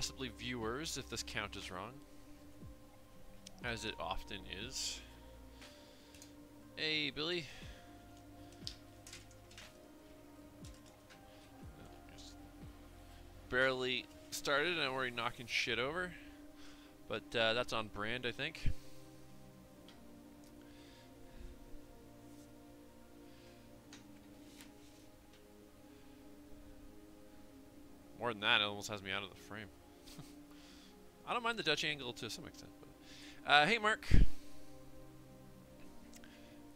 possibly viewers if this count is wrong, as it often is. Hey, Billy. Just barely started and I'm already knocking shit over, but that's on brand, I think. More than that, it almost has me out of the frame. I don't mind the Dutch angle to some extent. But, hey, Mark.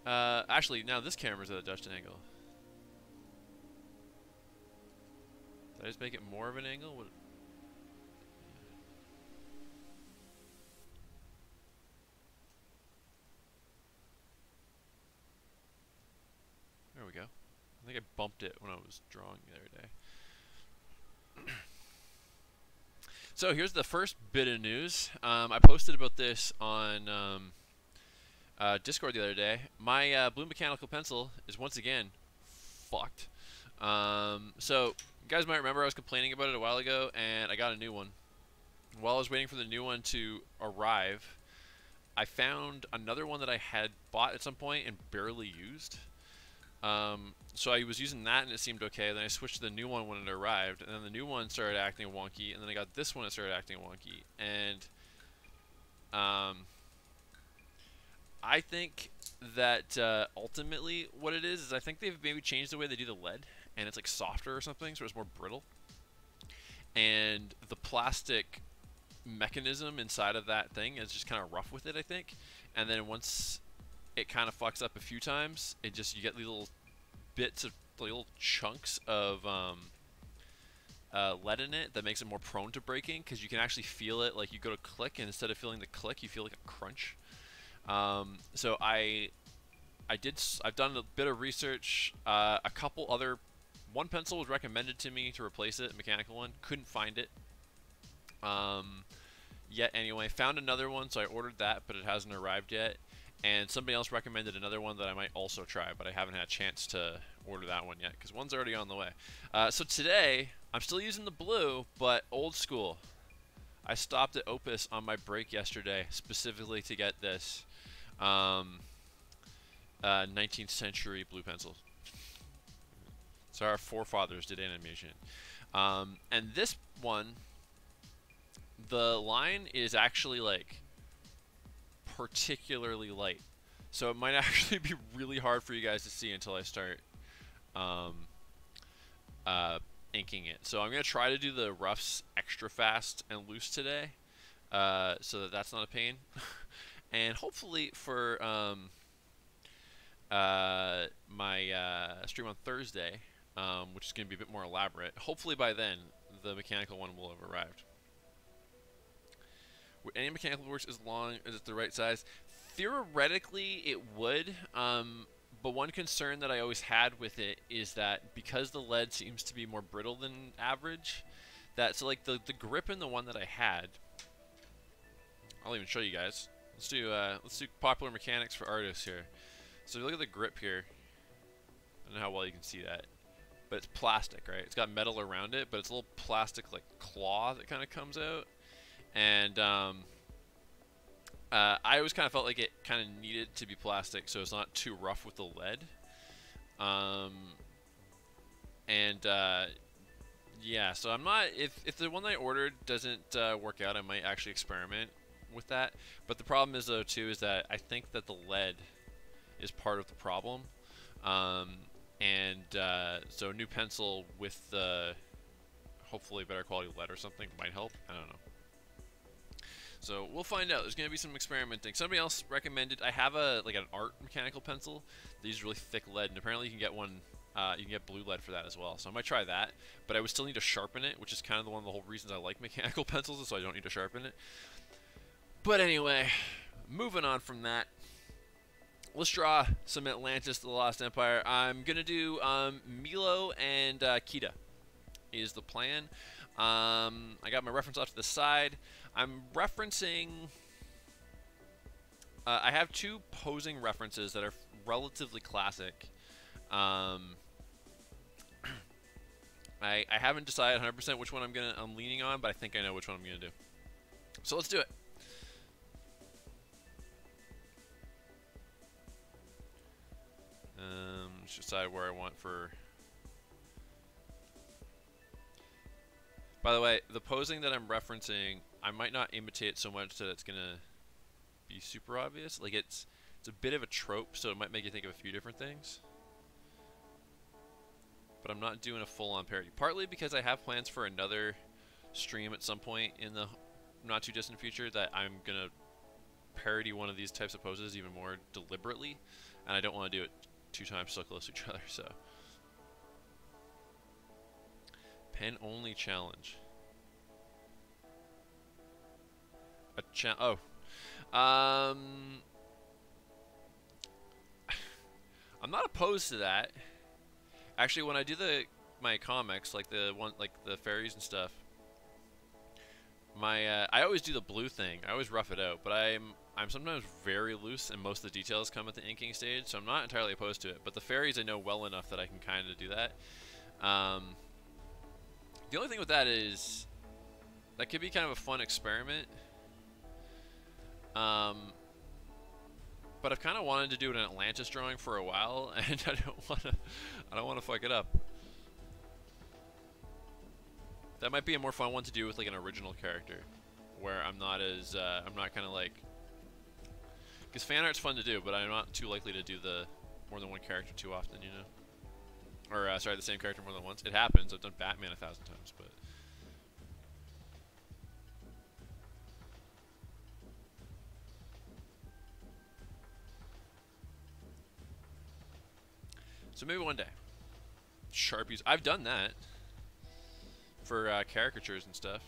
Actually, now this camera's at a Dutch angle. Did I just make it more of an angle? What? There we go. I think I bumped it when I was drawing the other day. So here's the first bit of news. I posted about this on Discord the other day. My blue mechanical pencil is once again fucked. So you guys might remember I was complaining about it a while ago, and I got a new one. While I was waiting for the new one to arrive, I found another one that I had bought at some point and barely used. So I was using that and it seemed okay. Then I switched to the new one when it arrived, and then the new one started acting wonky, and then I got this one that started acting wonky. And I think that ultimately what it is I think they've maybe changed the way they do the lead, and it's like softer or something, so it's more brittle. And the plastic mechanism inside of that thing is just kind of rough with it, I think. And then once it kind of fucks up a few times, it just, you get these little bits of little chunks of lead in it that makes it more prone to breaking, because you can actually feel it. Like, you go to click, and instead of feeling the click, you feel like a crunch. So I've done a bit of research. A couple other, one pencil was recommended to me to replace it, a mechanical one. Couldn't find it yet. Anyway, found another one, so I ordered that, but it hasn't arrived yet. And somebody else recommended another one that I might also try, but I haven't had a chance to order that one yet, because one's already on the way. So today, I'm still using the blue, but old school. I stopped at Opus on my break yesterday, specifically to get this 19th century blue pencil. So our forefathers did animation. And this one, the line is actually like particularly light, so it might actually be really hard for you guys to see until I start inking it. So I'm gonna try to do the roughs extra fast and loose today, so that that's not a pain. And hopefully for my stream on Thursday, which is gonna be a bit more elaborate, hopefully by then the mechanical one will have arrived. Any mechanical works as long as it's the right size? Theoretically, it would. But one concern that I always had with it is that because the lead seems to be more brittle than average, that so like the grip in the one that I had, I'll even show you guys. Let's do popular mechanics for artists here. So if you look at the grip here, I don't know how well you can see that, but it's plastic, right? It's got metal around it, but it's a little plastic like claw that kind of comes out. And I always kind of felt like it kind of needed to be plastic, so it's not too rough with the lead. Yeah, so I'm not, if the one that I ordered doesn't work out, I might actually experiment with that. But the problem is, though, too, is that I think that the lead is part of the problem. So a new pencil with hopefully better quality lead or something might help. I don't know. So we'll find out. There's going to be some experimenting. Somebody else recommended, I have like an art mechanical pencil. They use really thick lead, and apparently you can get one, you can get blue lead for that as well. So I might try that, but I would still need to sharpen it, which is kind of one of the whole reasons I like mechanical pencils, is so I don't need to sharpen it. But anyway, moving on from that, let's draw some Atlantis, the Lost Empire. I'm going to do Milo and Kita is the plan. I got my reference off to the side. I'm referencing, I have two posing references that are relatively classic. I haven't decided 100% which one I'm leaning on, but I think I know which one I'm gonna do. So let's do it. Let's decide where I want for. By the way, the posing that I'm referencing, I might not imitate so much that it's gonna be super obvious. Like it's a bit of a trope, so it might make you think of a few different things. But I'm not doing a full-on parody. Partly because I have plans for another stream at some point in the not too distant future that I'm gonna parody one of these types of poses even more deliberately, and I don't want to do it 2 times so close to each other. So pen only challenge. I'm not opposed to that. Actually, when I do my comics, like the fairies and stuff, I always do the blue thing. I always rough it out, but I'm sometimes very loose, and most of the details come at the inking stage, so I'm not entirely opposed to it. But the fairies I know well enough that I can kind of do that. The only thing with that is that could be kind of a fun experiment. But I've kind of wanted to do an Atlantis drawing for a while, and I don't want to fuck it up. That might be a more fun one to do with like an original character, where I'm not kind of like, because fan art's fun to do, but I'm not too likely to do the more than one character too often, you know. Or sorry, the same character more than once. It happens. I've done Batman 1,000 times, but. So maybe one day. Sharpies. I've done that for caricatures and stuff.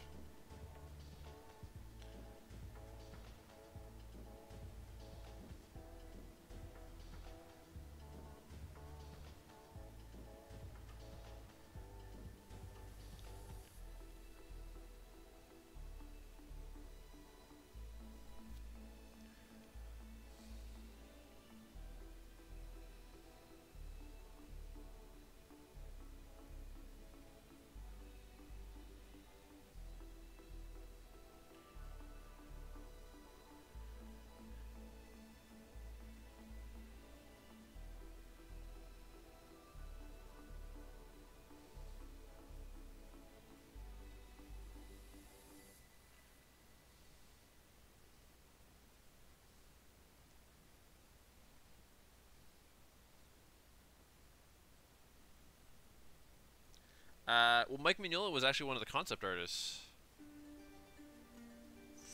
Well, Mike Mignola was actually one of the concept artists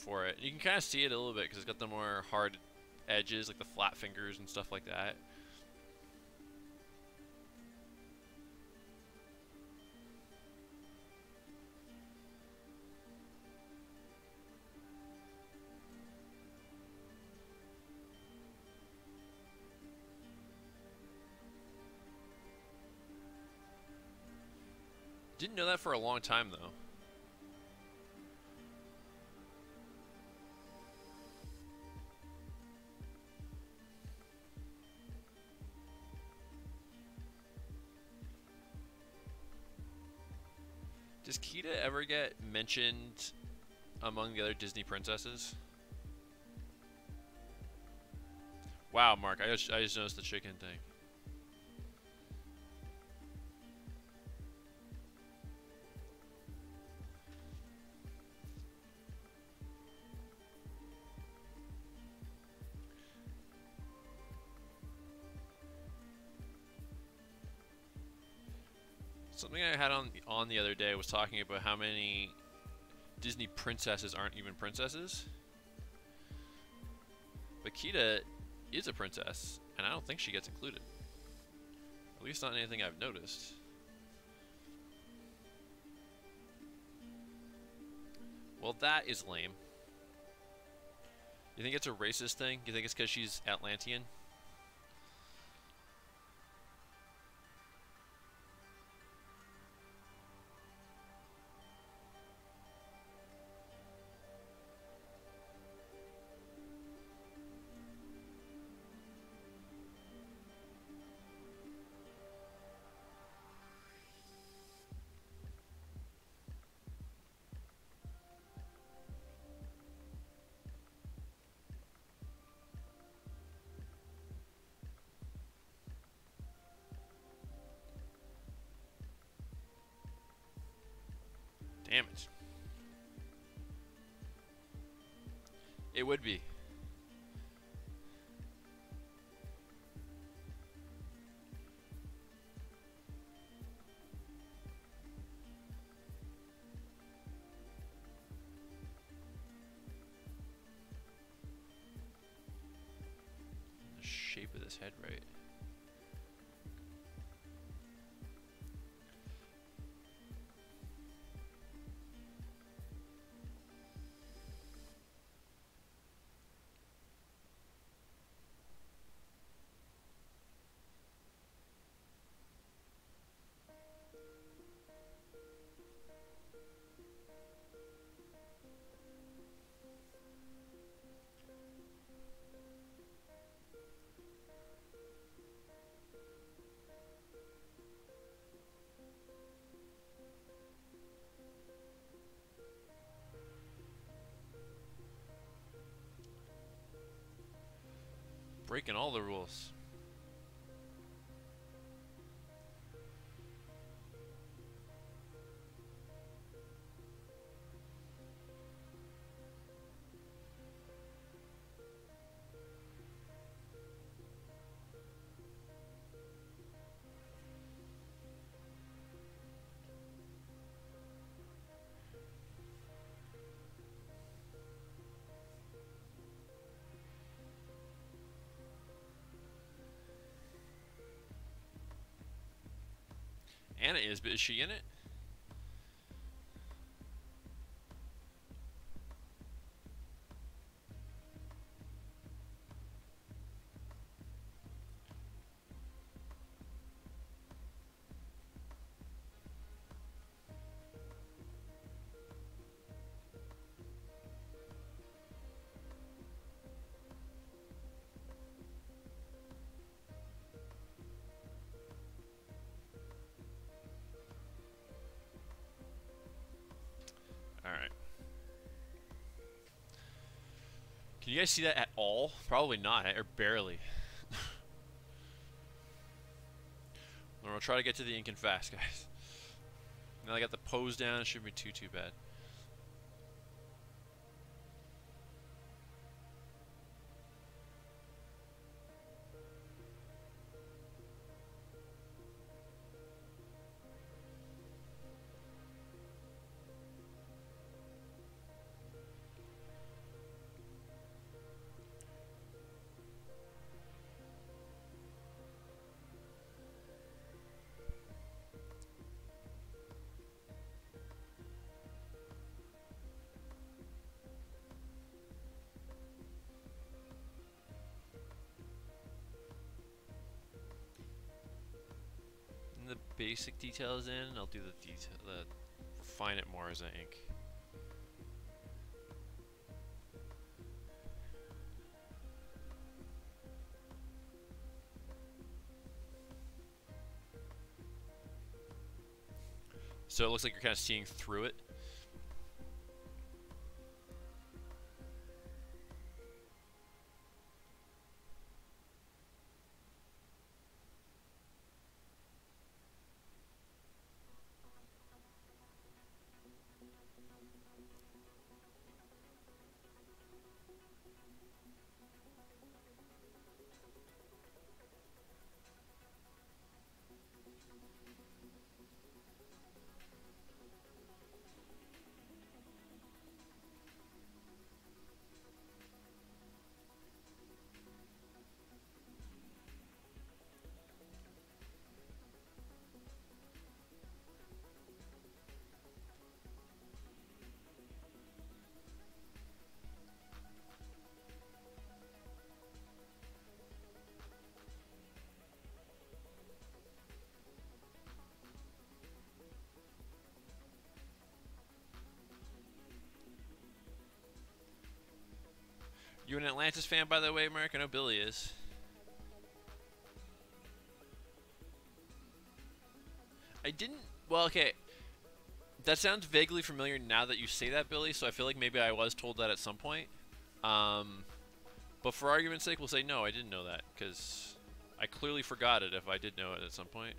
for it. You can kind of see it a little bit because it's got the more hard edges, like the flat fingers and stuff like that. Didn't know that for a long time, though. Does Kita ever get mentioned among the other Disney princesses? Wow, Mark, I just noticed the chicken thing. Something I had on the other day was talking about how many Disney princesses aren't even princesses. But Kita is a princess, and I don't think she gets included. At least not anything I've noticed. Well, that is lame. You think it's a racist thing? You think it's because she's Atlantean? Damn it. It would be. The shape of this head, right? Breaking all the rules. Anna is, but is she in it? Alright. Can you guys see that at all? Probably not, or barely. We'll try to get to the Incan fast, guys. Now I got the pose down, it shouldn't be too bad. The basic details in, I'll do the detail, refine it more as I ink. So it looks like you're kind of seeing through it. You an Atlantis fan, by the way, Mark? I know Billy is. I didn't... Well, okay. That sounds vaguely familiar now that you say that, Billy, so I feel like maybe I was told that at some point. But for argument's sake, we'll say no, I didn't know that, because I clearly forgot it if I did know it at some point.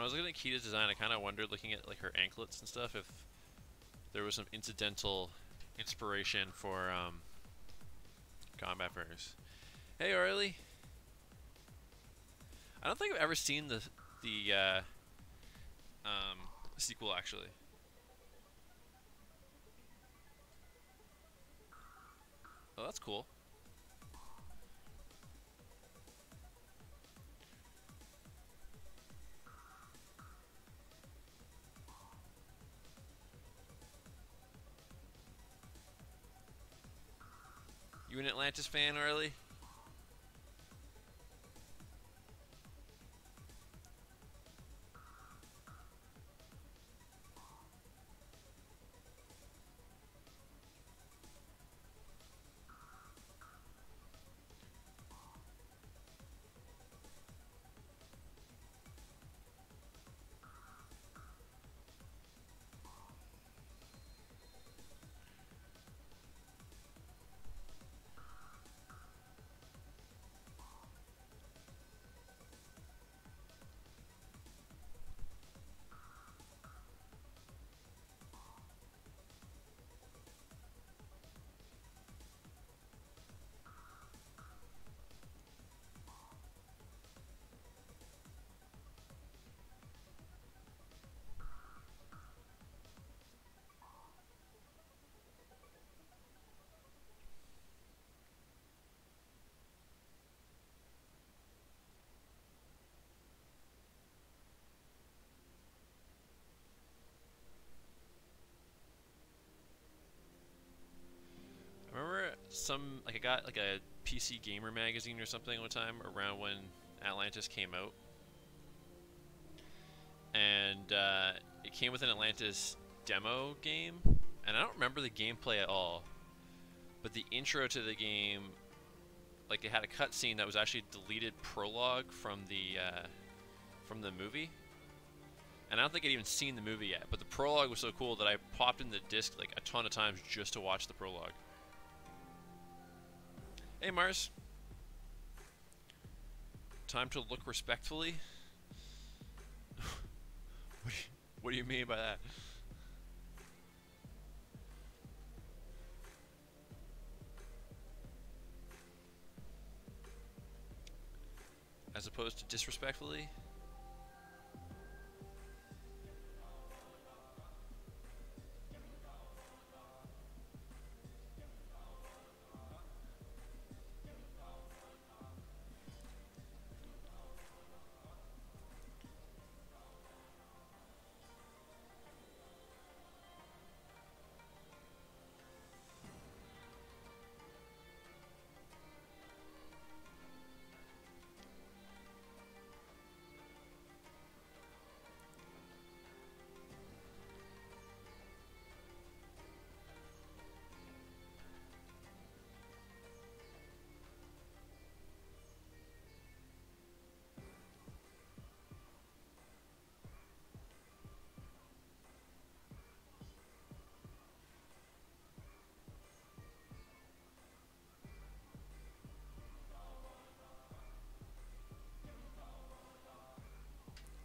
I was looking at Kita's design, I kind of wondered, looking at like her anklets and stuff, if there was some incidental inspiration for combat figures. Hey, Orly. I don't think I've ever seen the sequel actually. Oh, that's cool. You an Atlantis fan, Orly? I remember I got like a PC Gamer magazine or something one time around when Atlantis came out, and it came with an Atlantis demo game, and I don't remember the gameplay at all, but the intro to the game, like it had a cutscene that was actually a deleted prologue from the movie. And I don't think I'd even seen the movie yet, but the prologue was so cool that I popped in the disc like a ton of times just to watch the prologue. Hey Mars. Time to look respectfully? What do you mean by that? As opposed to disrespectfully?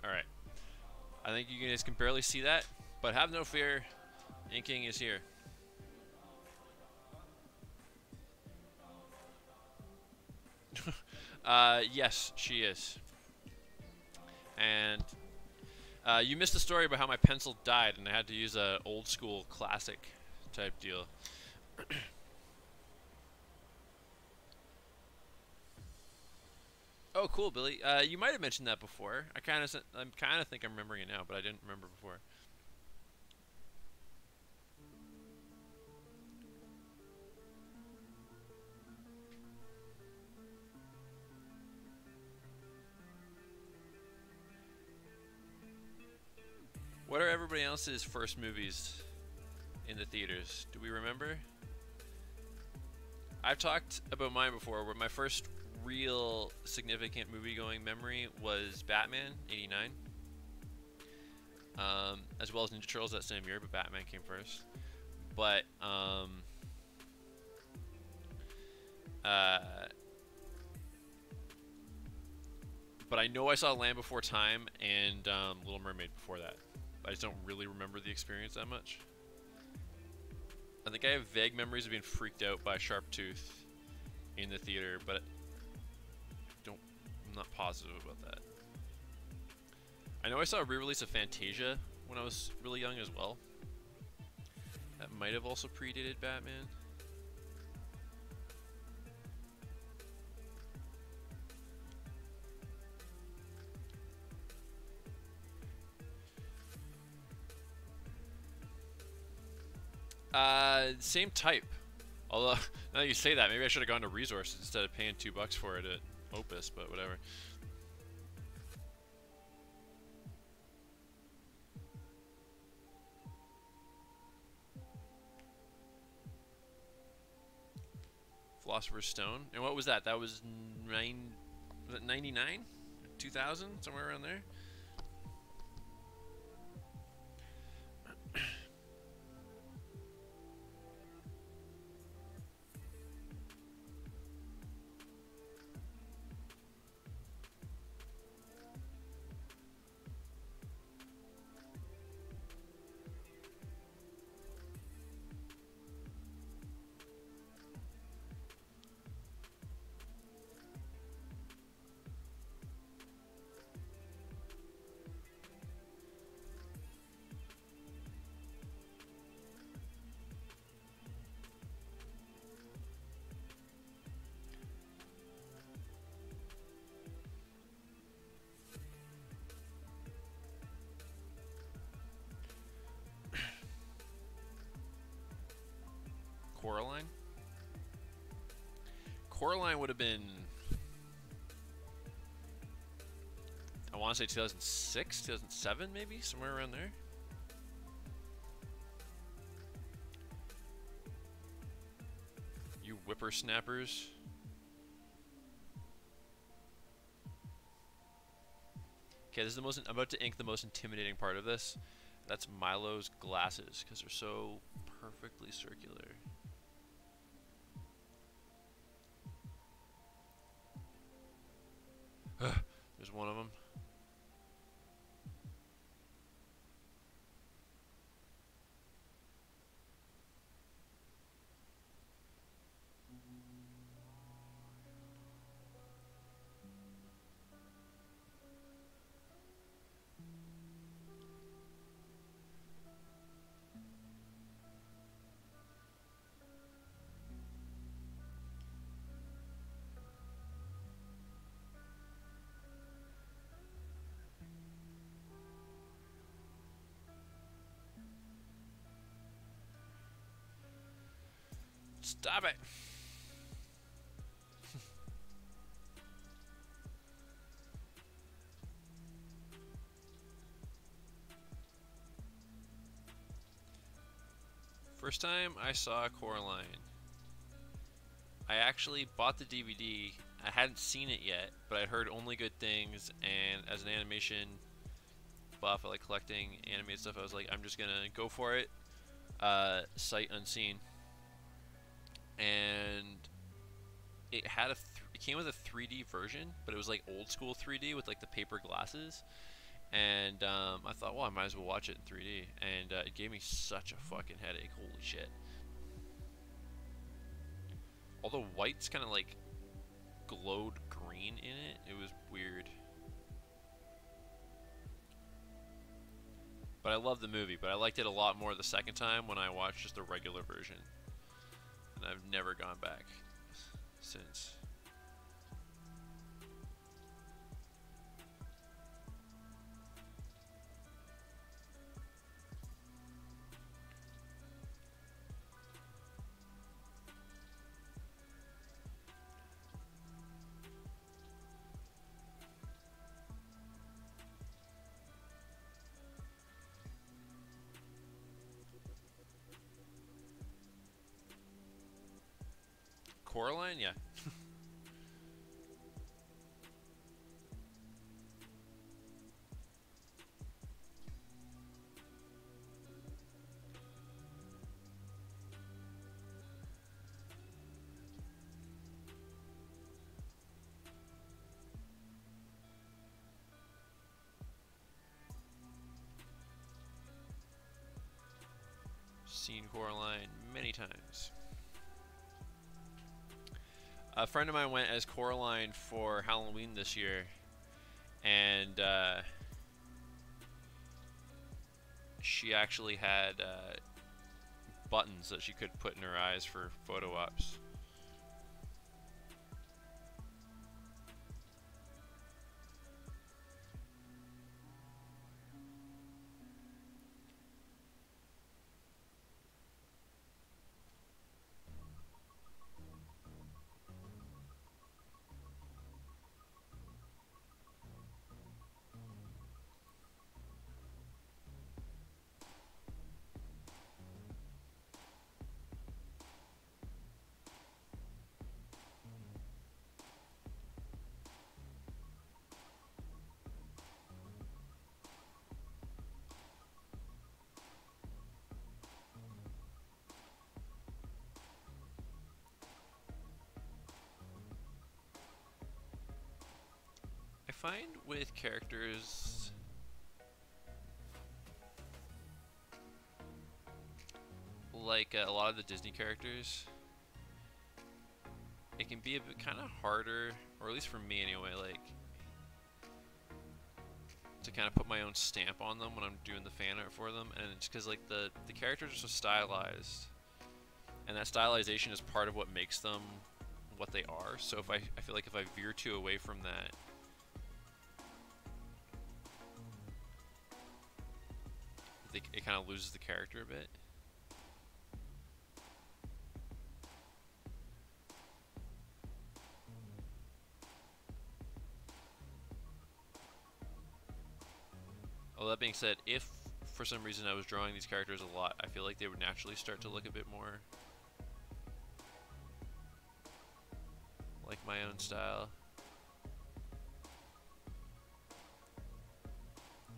Alright. I think you guys can barely see that, but have no fear. Inking is here. Yes, she is. And you missed the story about how my pencil died and I had to use a old school classic type deal. Oh, cool, Billy. You might have mentioned that before. I kind of think I'm remembering it now, but I didn't remember before. What are everybody else's first movies in the theaters? Do we remember? I've talked about mine before, where my first real significant movie-going memory was Batman, '89. As well as Ninja Turtles that same year, but Batman came first. But, But I know I saw Land Before Time and Little Mermaid before that. I just don't really remember the experience that much. I think I have vague memories of being freaked out by a sharp tooth in the theater, but I'm not positive about that. I know I saw a re-release of Fantasia when I was really young as well. That might have also predated Batman. Same type. Although, now that you say that, maybe I should have gone to Resources instead of paying $2 for it at Opus, but whatever. Philosopher's Stone. And what was that? That was 99? 2000? Somewhere around there? Coraline? Coraline would have been, I want to say 2006, 2007 maybe? Somewhere around there. You whippersnappers. Okay, this is the most, I'm about to ink the most intimidating part of this. That's Milo's glasses, because they're so perfectly circular. There's one of them. Stop it! First time I saw Coraline, I actually bought the DVD. I hadn't seen it yet, but I'd heard only good things, and as an animation buff, I like collecting animated stuff. I was like, I'm just gonna go for it, sight unseen. And it had it came with a 3D version, but it was like old school 3D with like the paper glasses. And I thought, well, I might as well watch it in 3D. And it gave me such a fucking headache. Holy shit. All the whites kind of like glowed green in it. It was weird. But I love the movie, but I liked it a lot more the second time when I watched just the regular version. And I've never gone back since. Coraline? Yeah. seen Coraline many times. A friend of mine went as Coraline for Halloween this year, and she actually had buttons that she could put in her eyes for photo ops. I find with characters like a lot of the Disney characters, it can be a bit kind of harder, or at least for me anyway, like to kind of put my own stamp on them when I'm doing the fan art for them, and it's because like the characters are so stylized, and that stylization is part of what makes them what they are. So if I feel like if I veer too away from that, it kind of loses the character a bit. Well, that being said, if for some reason I was drawing these characters a lot, I feel like they would naturally start to look a bit more like my own style.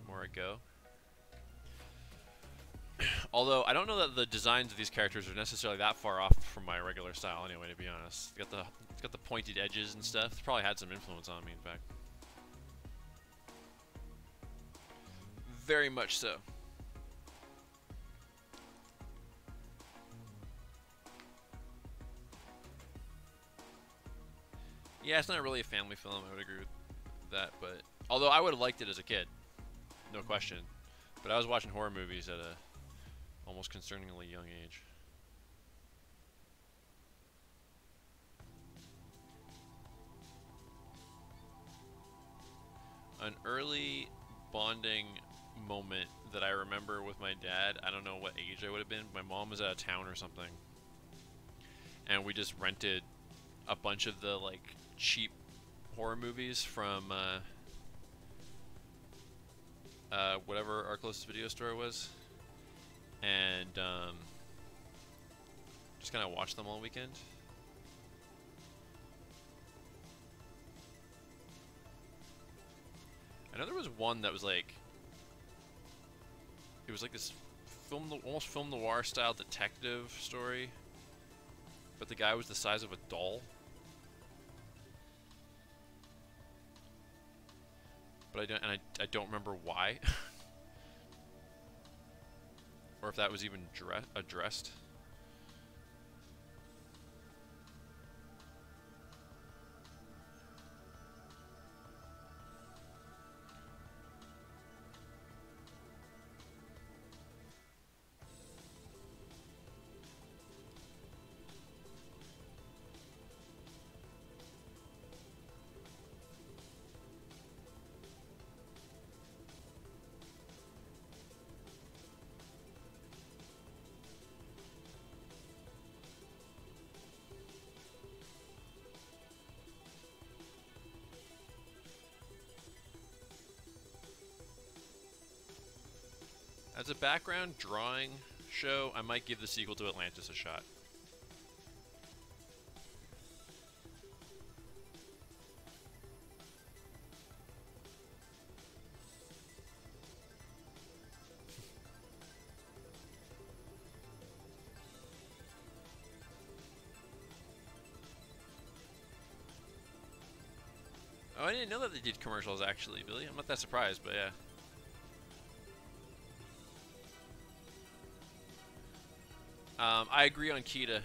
The more I go. Although I don't know that the designs of these characters are necessarily that far off from my regular style anyway, to be honest. It's got the pointed edges and stuff. It's probably had some influence on me, in fact. Very much so. Yeah, it's not really a family film, I would agree with that, but although I would have liked it as a kid, no question. But I was watching horror movies at a almost concerningly young age. An early bonding moment that I remember with my dad, I don't know what age I would have been. My mom was out of town or something, and we just rented a bunch of the like cheap horror movies from whatever our closest video store was, and just kind of watched them all weekend. I know there was one that was like, it was like this almost film noir style detective story, but the guy was the size of a doll. But I don't remember why, or if that was even addressed. As a background drawing show, I might give the sequel to Atlantis a shot. Oh, I didn't know that they did commercials actually, Billy. I'm not that surprised, but yeah. I agree on Kita.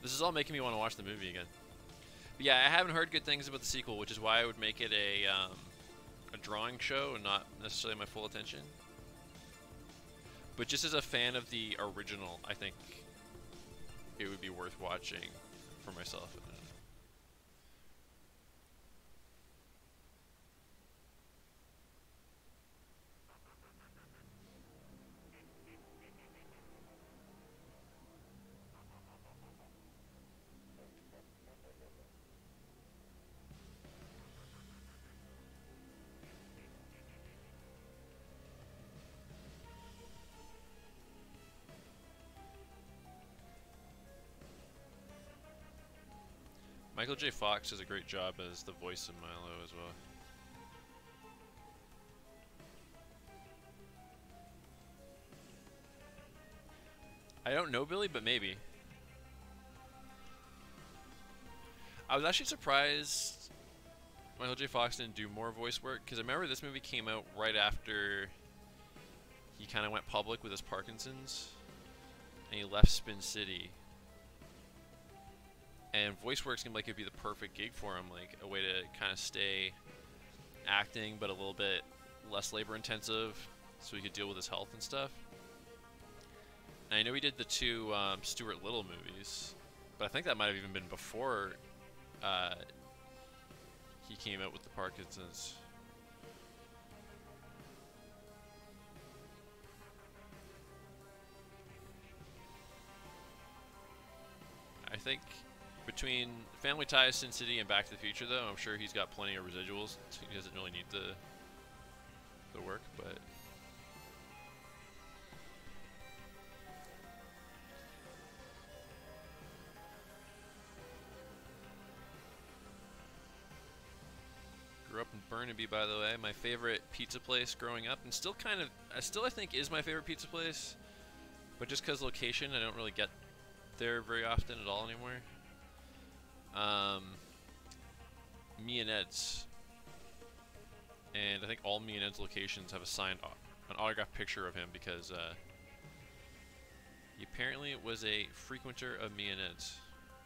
This is all making me want to watch the movie again. But yeah, I haven't heard good things about the sequel, which is why I would make it a drawing show and not necessarily my full attention. But just as a fan of the original, I think it would be worth watching for myself. Michael J. Fox does a great job as the voice of Milo as well. I don't know Billy, but maybe. I was actually surprised Michael J. Fox didn't do more voice work, because I remember this movie came out right after he kind of went public with his Parkinson's, and he left Spin City. And voice work seemed like it'd be the perfect gig for him, like a way to kind of stay acting, but a little bit less labor intensive, so he could deal with his health and stuff. And I know he did the two Stuart Little movies, but I think that might have even been before he came out with the Parkinson's. I think between Family Ties, Sin City, and Back to the Future, though, I'm sure he's got plenty of residuals. He doesn't really need the work, but grew up in Burnaby, by the way, my favorite pizza place growing up, and still kind of, I think is my favorite pizza place, but just because location, I don't really get there very often at all anymore. Me and Ed's, and I think all Me and Ed's locations have a signed, an autographed picture of him because he apparently was a frequenter of Me and Ed's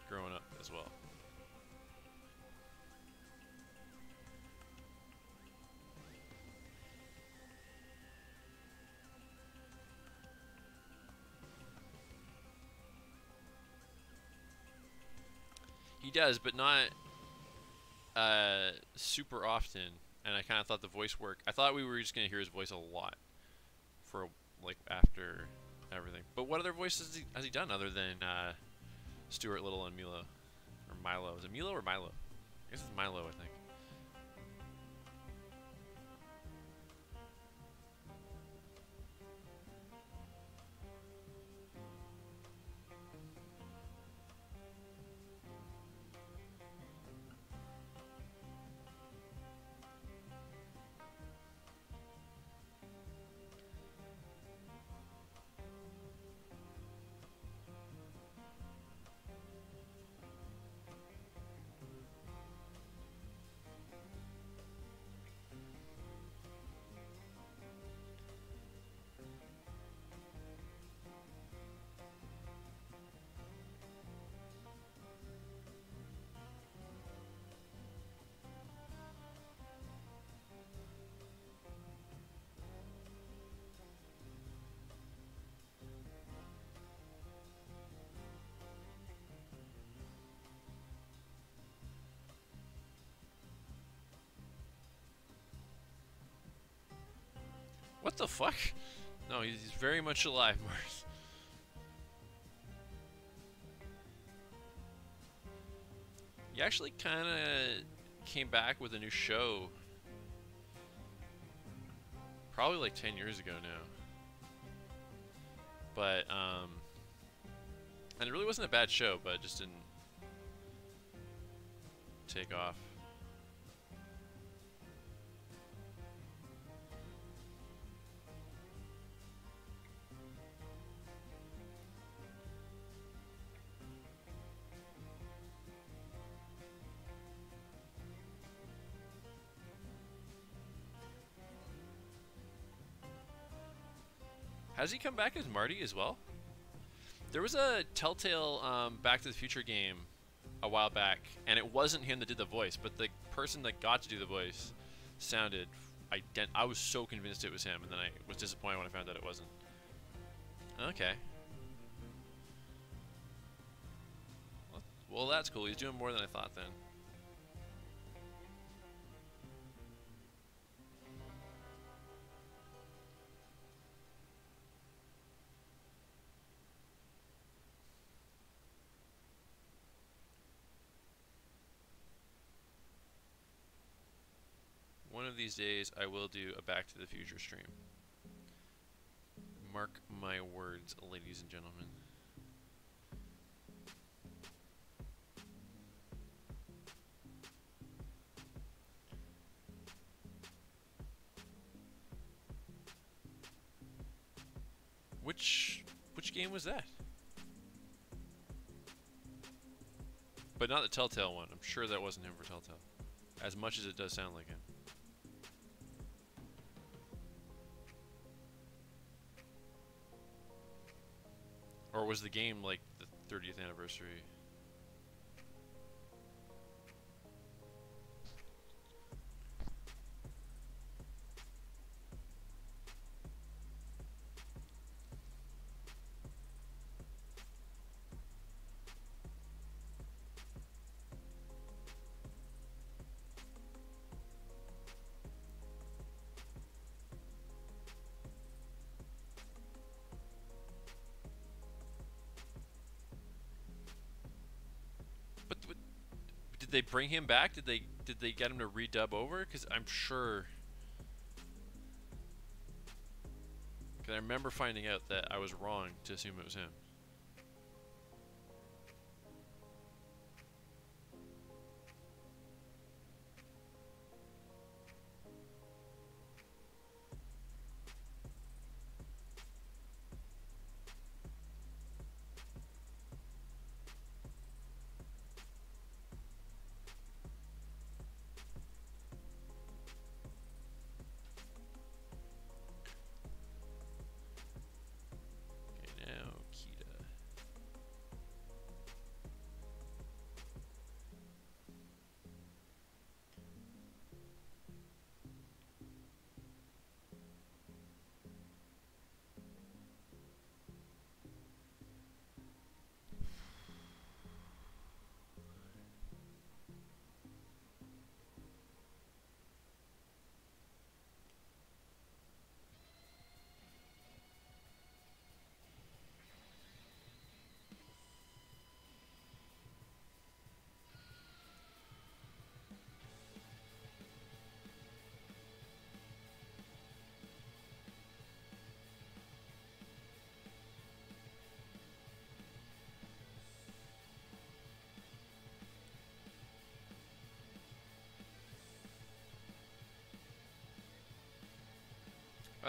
growing up as well. He does, but not super often. And I kind of thought the voice work. I thought we were just gonna hear his voice a lot for like after everything. But what other voices has he done other than Stuart Little and Milo or Milo? Is it Milo or Milo? I guess it's Milo, I think. What the fuck? No, he's very much alive, Mars. He actually kind of came back with a new show probably like 10 years ago now. But, and it really wasn't a bad show, but it just didn't take off. Has he come back as Marty as well? There was a Telltale Back to the Future game a while back, and it wasn't him that did the voice, but the person that got to do the voice sounded I was so convinced it was him, and then I was disappointed when I found out it wasn't. Okay. Well, that's cool. He's doing more than I thought then. One of these days, I will do a Back to the Future stream. Mark my words, ladies and gentlemen. Which game was that? But not the Telltale one. I'm sure that wasn't him for Telltale. As much as it does sound like him. Or was the game like the 30th anniversary? But did they bring him back? Did they get him to redub over? Because I'm sure. Because I remember finding out that I was wrong to assume it was him.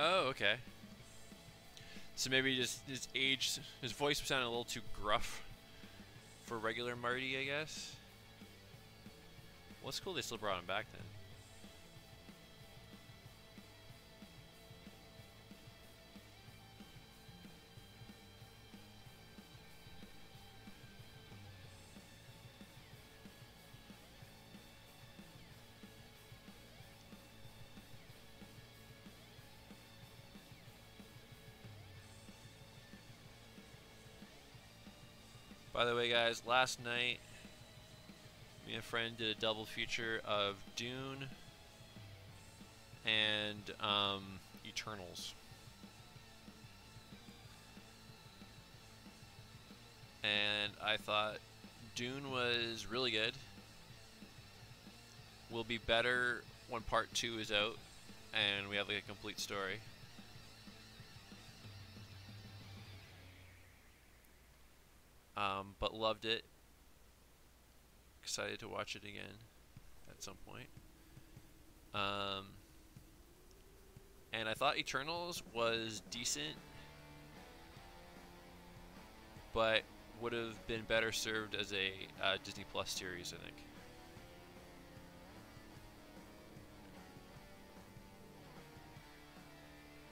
Oh, okay. So maybe just his voice sounded a little too gruff for regular Marty, I guess. Well, it's cool they still brought him back then. By the way, guys, last night, me and a friend did a double feature of Dune and Eternals. And I thought Dune was really good. Will be better when part 2 is out and we have like a complete story. But loved it. Excited to watch it again at some point. And I thought Eternals was decent, but would have been better served as a Disney Plus series, I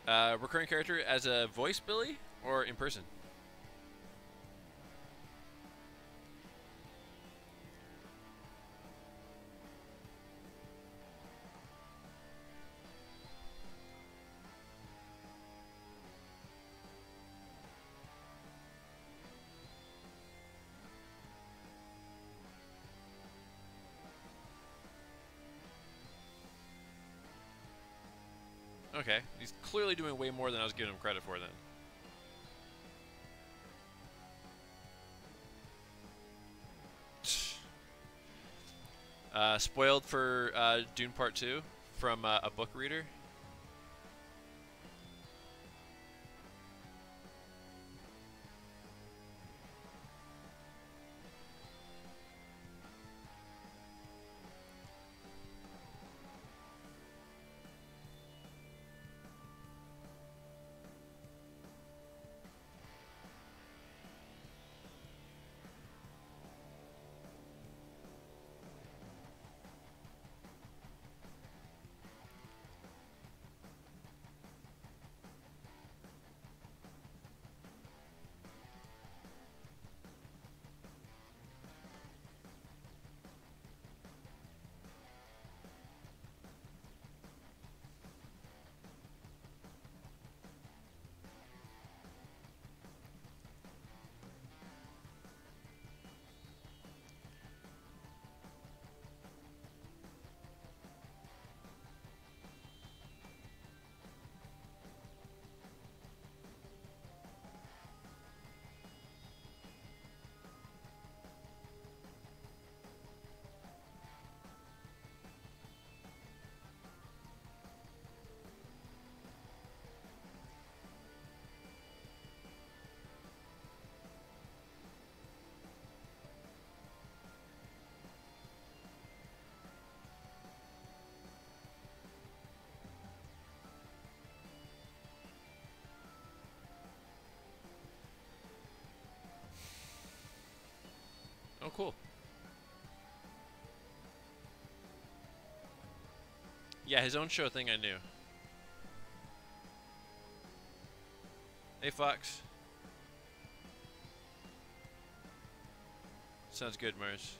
think. Recurring character as a voice, Billy, or in person? Okay, he's clearly doing way more than I was giving him credit for then. Spoiled for Dune Part 2 from a book reader. Oh, cool. Yeah, his own show thing I knew. Hey, Fox. Sounds good, Mars.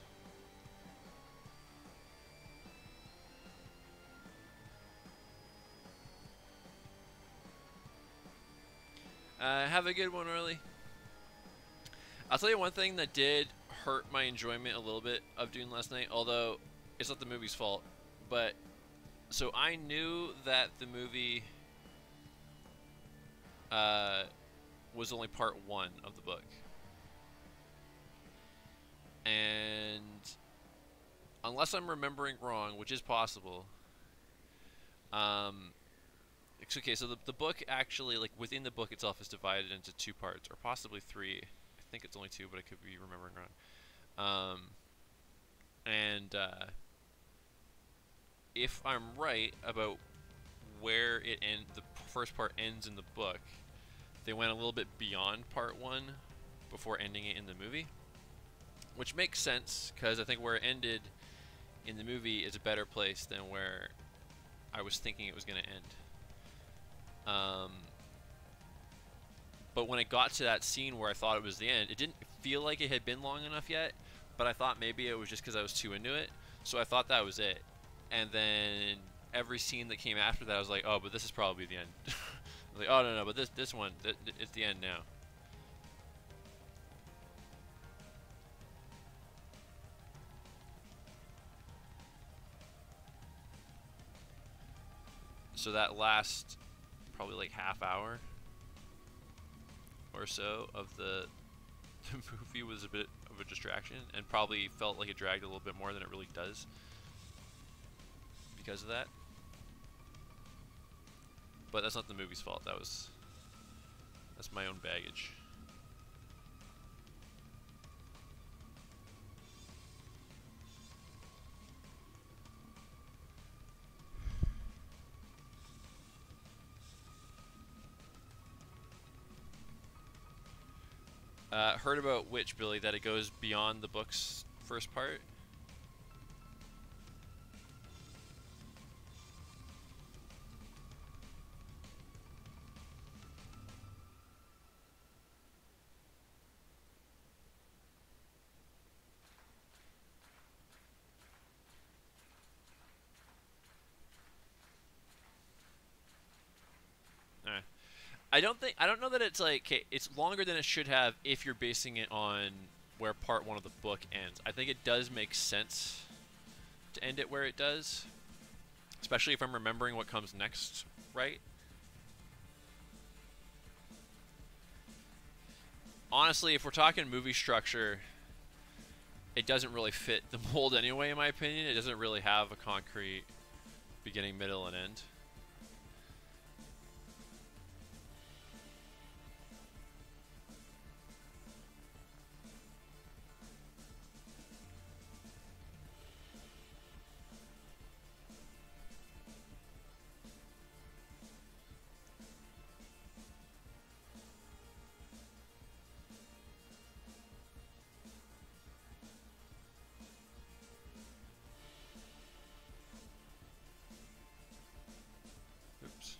Have a good one, early. I'll tell you one thing that did hurt my enjoyment a little bit of Dune last night, although it's not the movie's fault. But, so I knew that the movie was only part 1 of the book. And unless I'm remembering wrong, which is possible, okay, so the book actually, like, within the book itself is divided into 2 parts, or possibly 3. I think it's only 2, but I could be remembering wrong. And if I'm right about where the first part ends in the book, they went a little bit beyond part 1 before ending it in the movie, which makes sense because I think where it ended in the movie is a better place than where I was thinking it was going to end. But when it got to that scene where I thought it was the end, it didn't feel like it had been long enough yet, but I thought maybe it was just because I was too into it, so I thought that was it. And then every scene that came after that, I was like, oh, but this is probably the end. I was like, oh, no, but this one, it's the end now. So that last probably like half hour or so of the movie was a bit of a distraction and probably felt like it dragged a little bit more than it really does because of that. But that's not the movie's fault. That's my own baggage. Heard about which, Billy, that it goes beyond the book's first part? Alright. I don't know that it's like, okay, it's longer than it should have if you're basing it on where part 1 of the book ends. I think it does make sense to end it where it does, especially if I'm remembering what comes next right? Honestly, if we're talking movie structure, it doesn't really fit the mold anyway, in my opinion. It doesn't really have a concrete beginning, middle, and end. Oops.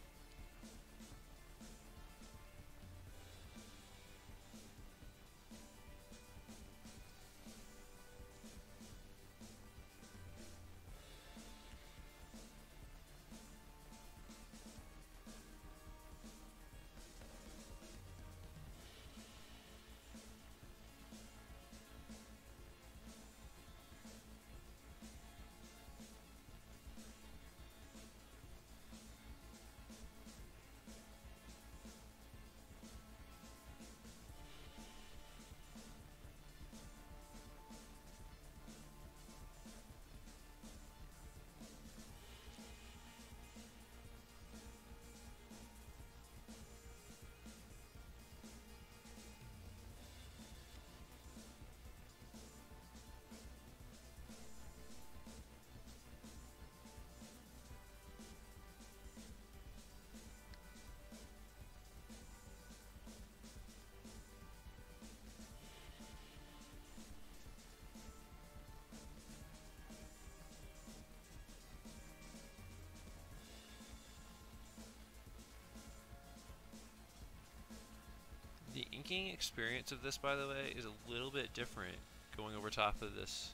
The inking experience of this, by the way, is a little bit different going over top of this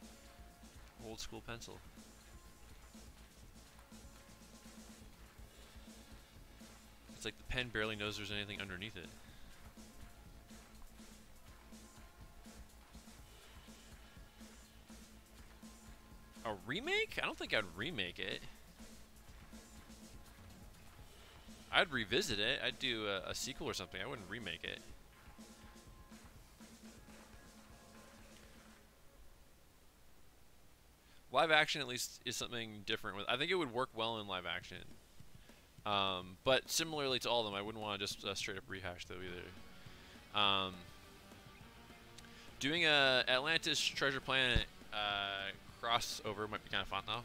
old school pencil. It's like the pen barely knows there's anything underneath it. A remake? I don't think I'd remake it. I'd revisit it. I'd do a sequel or something. I wouldn't remake it. Live action, at least, is something different. I think it would work well in live action. But similarly to all of them, I wouldn't want to just straight up rehash though either. Doing a Atlantis Treasure Planet crossover might be kind of fun though.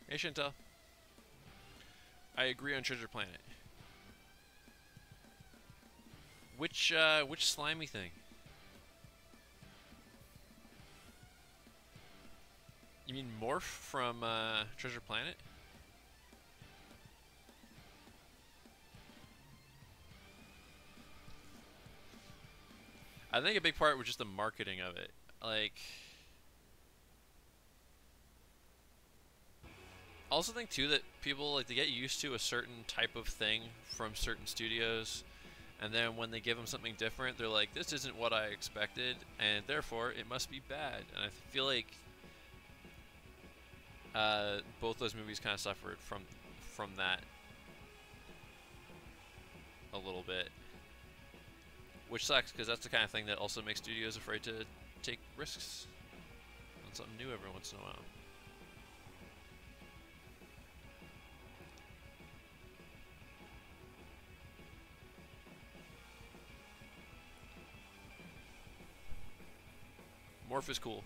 Hey Chantel. I agree on Treasure Planet. Which slimy thing? You mean Morph from Treasure Planet? I think a big part was just the marketing of it. Like, I also think too that people like to get used to a certain type of thing from certain studios, And then when they give them something different, they're like, "This isn't what I expected, and therefore it must be bad." And I feel like both those movies kind of suffered from that a little bit, which sucks because that's the kind of thing that also makes studios afraid to take risks on something new every once in a while. Morph is cool.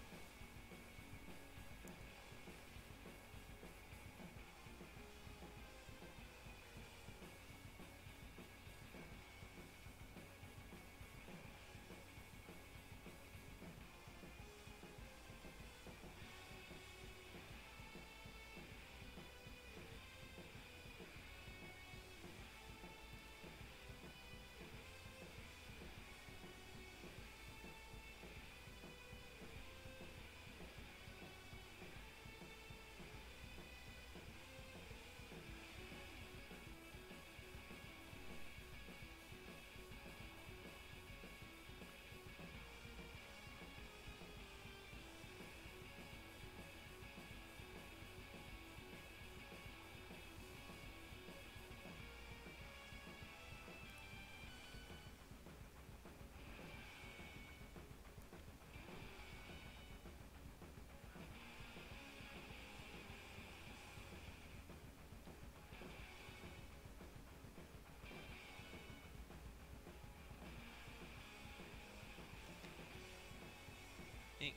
Ink,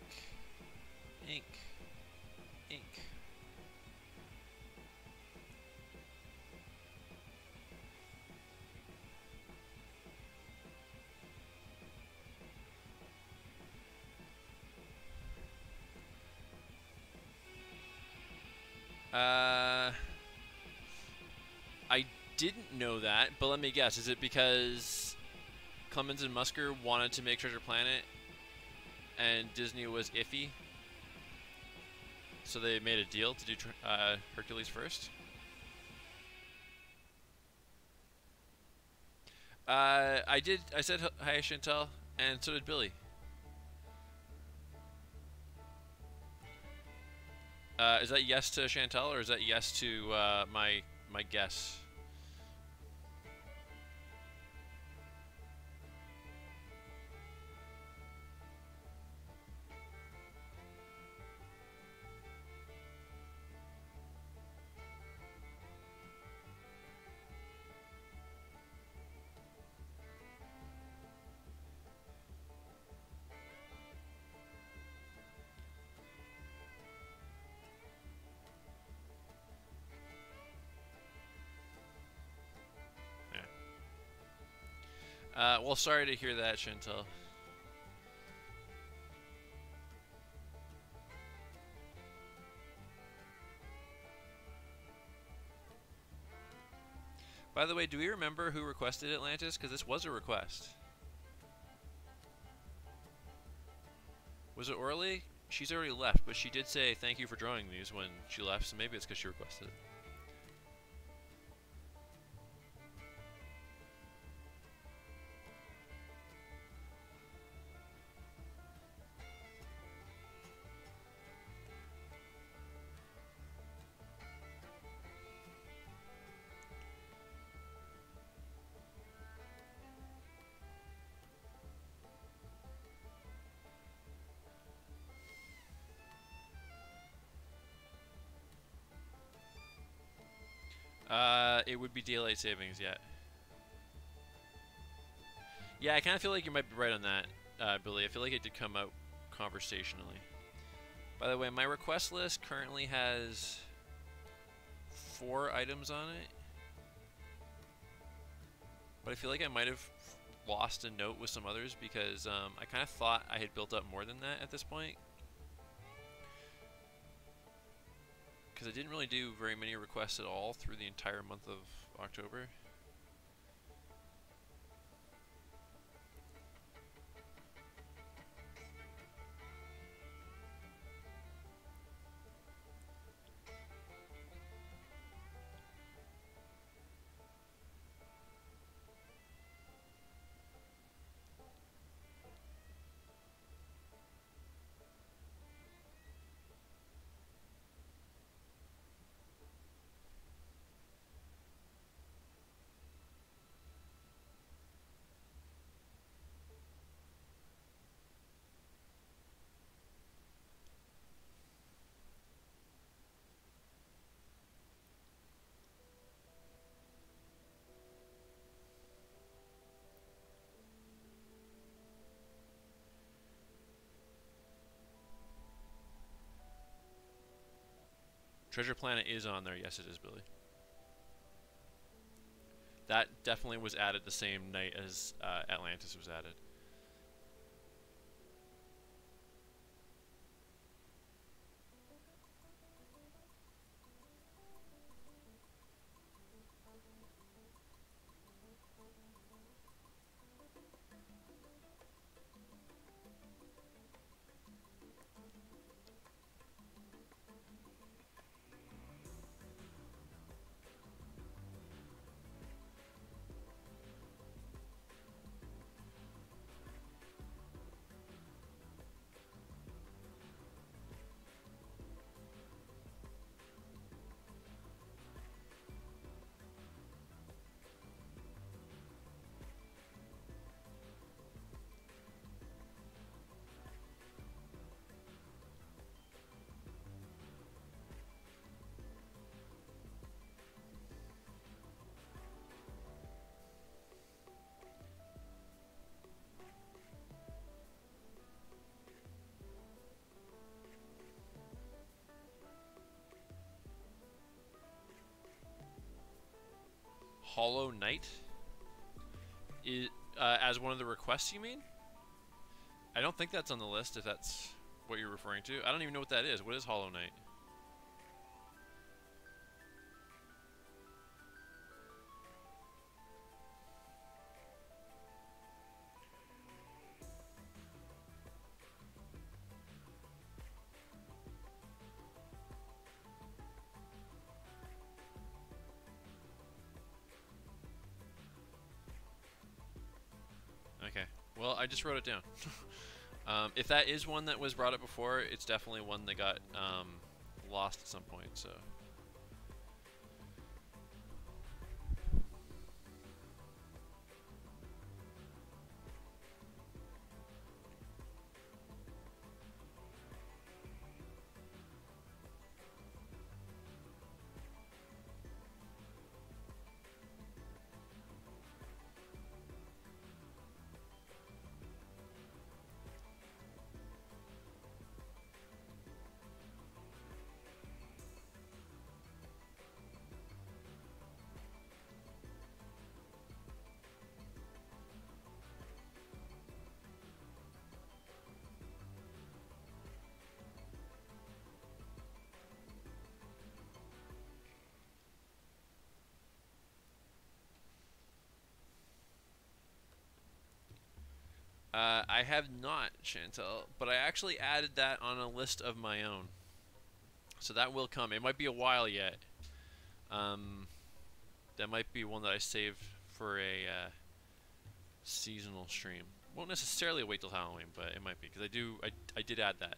ink, ink. I didn't know that, but let me guess. Is it because Clemens and Musker wanted to make Treasure Planet and Disney was iffy? So they made a deal to do Hercules first? I did. I said hi, Chantel, and so did Billy. Is that yes to Chantel, or is that yes to my guess? Well, sorry to hear that, Chantel. By the way, do we remember who requested Atlantis? Because this was a request. Was it Orly? She's already left, but she did say thank you for drawing these when she left, so maybe it's because she requested it. It would be daylight savings, yeah. Yeah, I kind of feel like you might be right on that, Billy. I feel like it did come out conversationally. By the way, my request list currently has 4 items on it. But I feel like I might have lost a note with some others because I kind of thought I had built up more than that at this point. Because I didn't really do very many requests at all through the entire month of October. Treasure Planet is on there. Yes, it is, Billy. That definitely was added the same night as Atlantis was added. Hollow Knight? Is, as one of the requests, you mean? I don't think that's on the list, if that's what you're referring to. I don't even know what that is. What is Hollow Knight? Okay. Well, I just wrote it down. If that is one that was brought up before, it's definitely one that got lost at some point, so... I have not, Chantel, but I actually added that on a list of my own. So that will come. It might be a while yet. That might be one that I saved for a seasonal stream. Won't necessarily wait till Halloween, but it might be, because I did add that.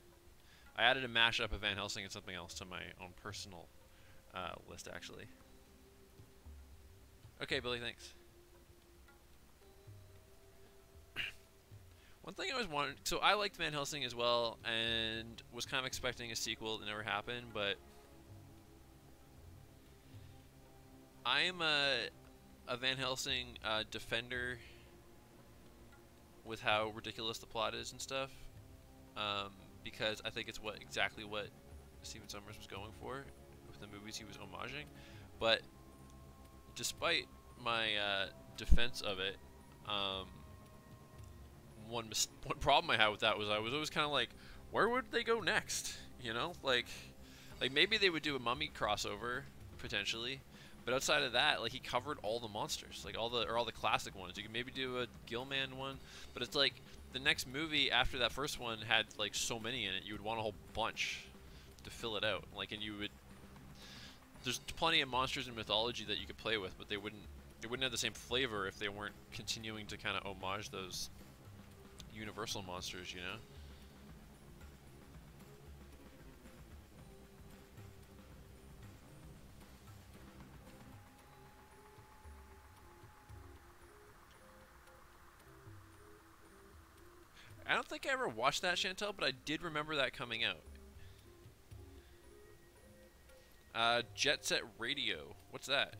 I added a mashup of Van Helsing and something else to my own personal list, actually. Okay, Billy, thanks. One thing I was wondering, so I liked Van Helsing as well, and was kind of expecting a sequel that never happened, but I am a Van Helsing defender with how ridiculous the plot is and stuff, because I think it's exactly what Stephen Sommers was going for with the movies he was homaging. But despite my defense of it, one problem I had with that was I was always kind of like, where would they go next? You know, like maybe they would do a Mummy crossover potentially, but outside of that, like, he covered all the monsters, like all the classic ones. You could maybe do a Gilman one, but it's like the next movie after that first one had like so many in it, you would want a whole bunch to fill it out. Like, and there's plenty of monsters in mythology that you could play with, but they wouldn't have the same flavor if they weren't continuing to kind of homage those Universal monsters, you know? I don't think I ever watched that, Chantel, but I did remember that coming out. Jet Set Radio. What's that?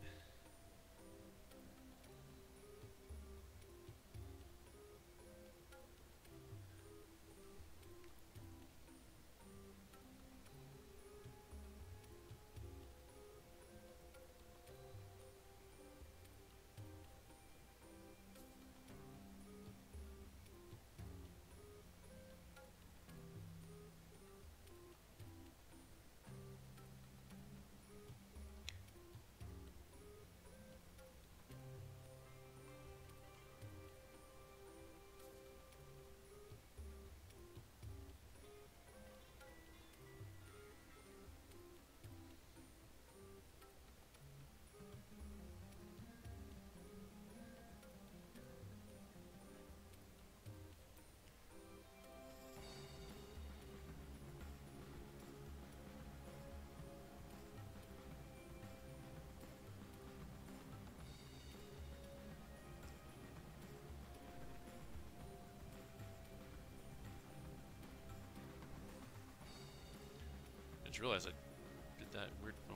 just realized I did that weird. Oh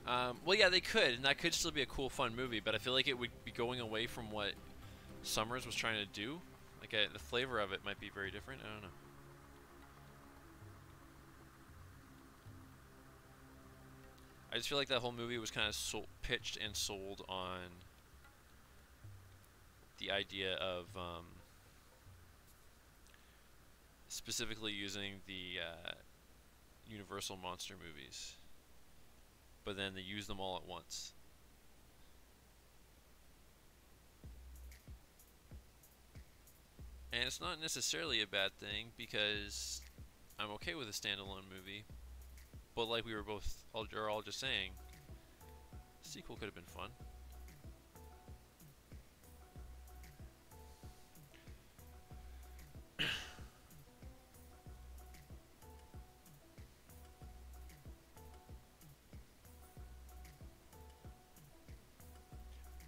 well. Well, yeah, they could, and that could still be a cool, fun movie. But I feel like it would be going away from what Summers was trying to do. Like the flavor of it might be very different. I don't know. I just feel like that whole movie was kind of pitched and sold on the idea of specifically using the Universal monster movies, but then they use them all at once. And it's not necessarily a bad thing because I'm okay with a standalone movie. But like we were both all just saying, the sequel could have been fun.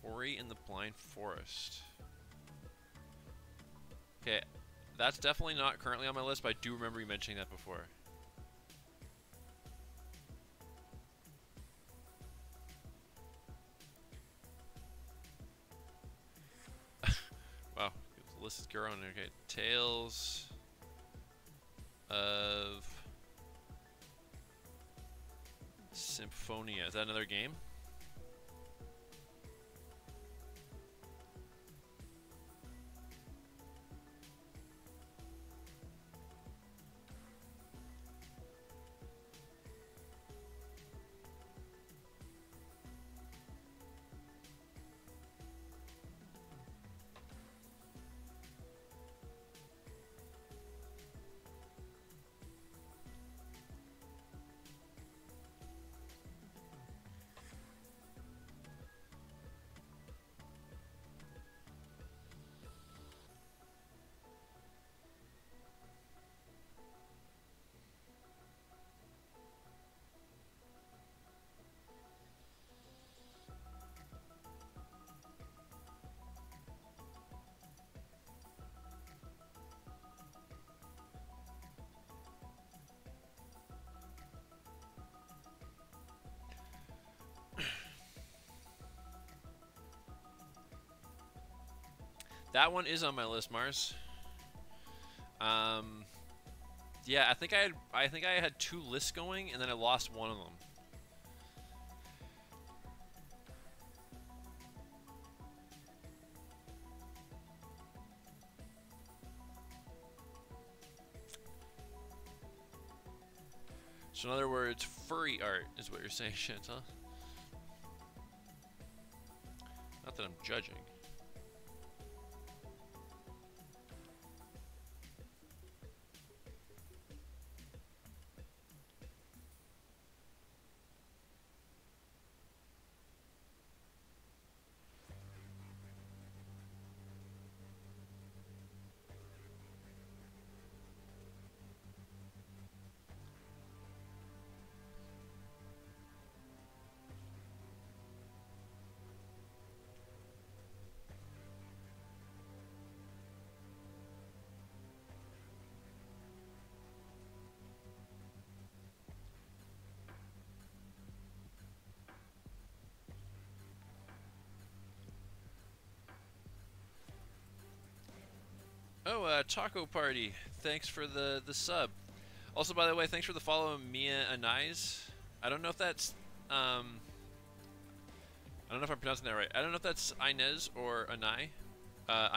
Ori and the Blind Forest. Okay, that's definitely not currently on my list, but I do remember you mentioning that before. Wow, the list is growing. Okay, Tales of Symphonia. Is that another game? That one is on my list, Mars. Yeah, I think I had two lists going, and then I lost one of them. So in other words, furry art is what you're saying, Chantal. Not that I'm judging. Oh, Taco Party. Thanks for the sub. Also, by the way, thanks for the follow, Mia Anais. I don't know if that's I don't know if I'm pronouncing that right. I don't know if that's Inez or Anai.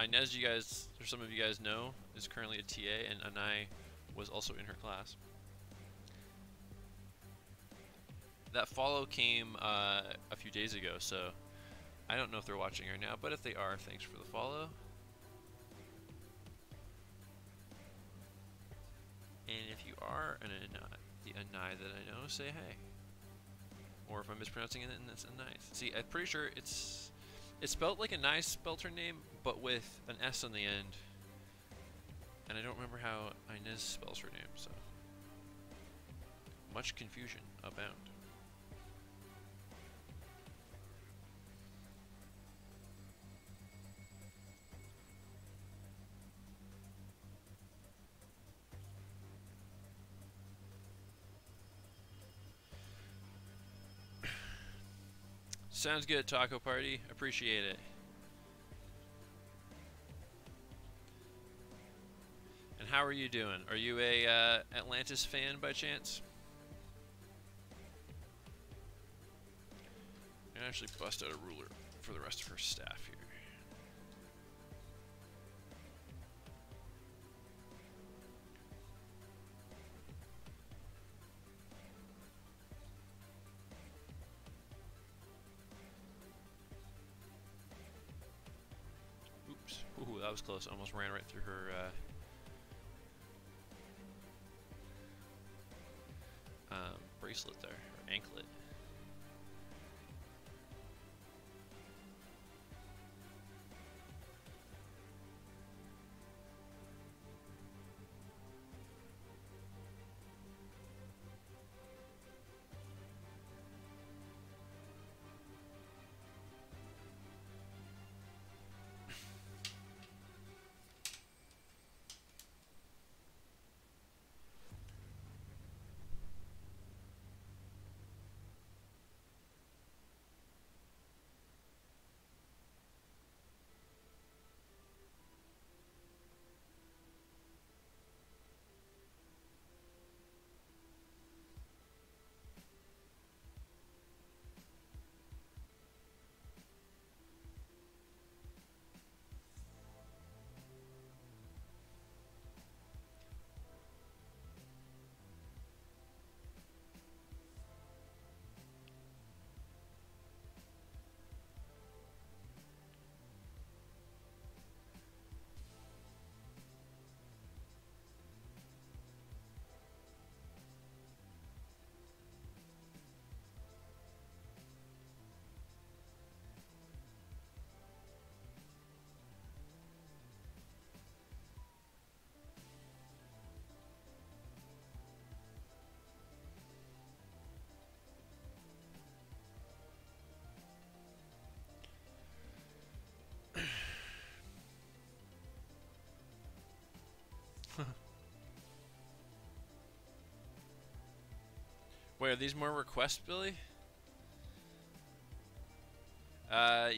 Inez, you guys, or some of you guys know, is currently a TA, and Anai was also in her class. That follow came a few days ago, so I don't know if they're watching right now, but if they are, thanks for the follow. And if you are the Anai that I know, say hey. Or if I'm mispronouncing it, then it's Anai. See, I'm pretty sure it's spelled like Anai spelled her name, but with an S on the end. And I don't remember how Inez spells her name, so much confusion abound. Sounds good, Taco Party. Appreciate it. And how are you doing? Are you a Atlantis fan by chance? I'm gonna actually bust out a ruler for the rest of her staff here. Oops. Ooh, that was close. Almost ran right through her bracelet there, or anklet. Wait, are these more requests, Billy?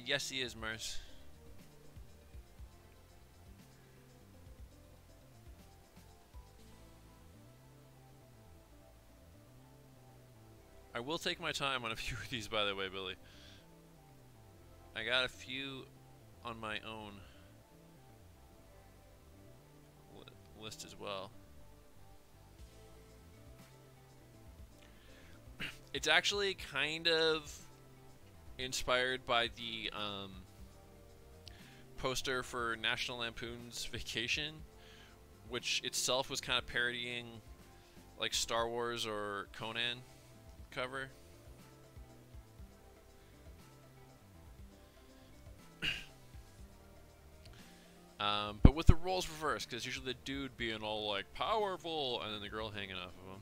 Yes, he is, Mars. I will take my time on a few of these, by the way, Billy. I got a few on my own list as well. It's actually kind of inspired by the poster for National Lampoon's Vacation, which itself was kind of parodying like Star Wars or Conan cover. But with the roles reversed, because usually the dude being all like powerful and then the girl hanging off of him.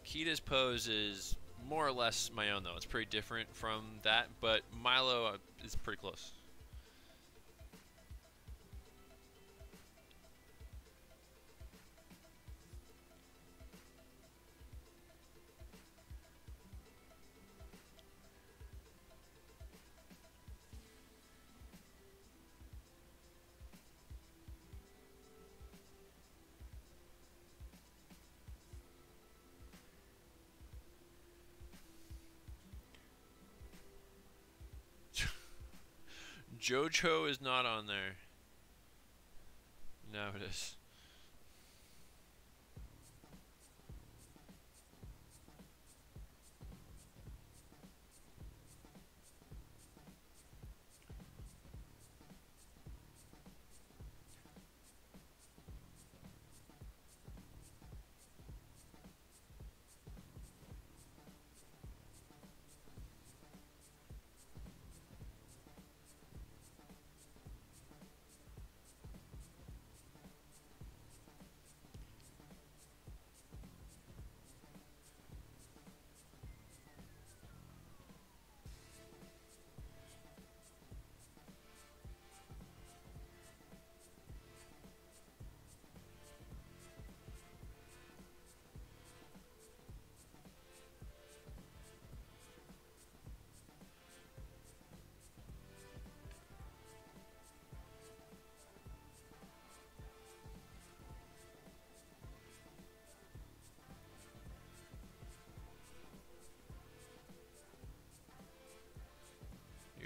Kita's pose is more or less my own, though. It's pretty different from that, but Milo is pretty close. Jojo is not on there. Now it is.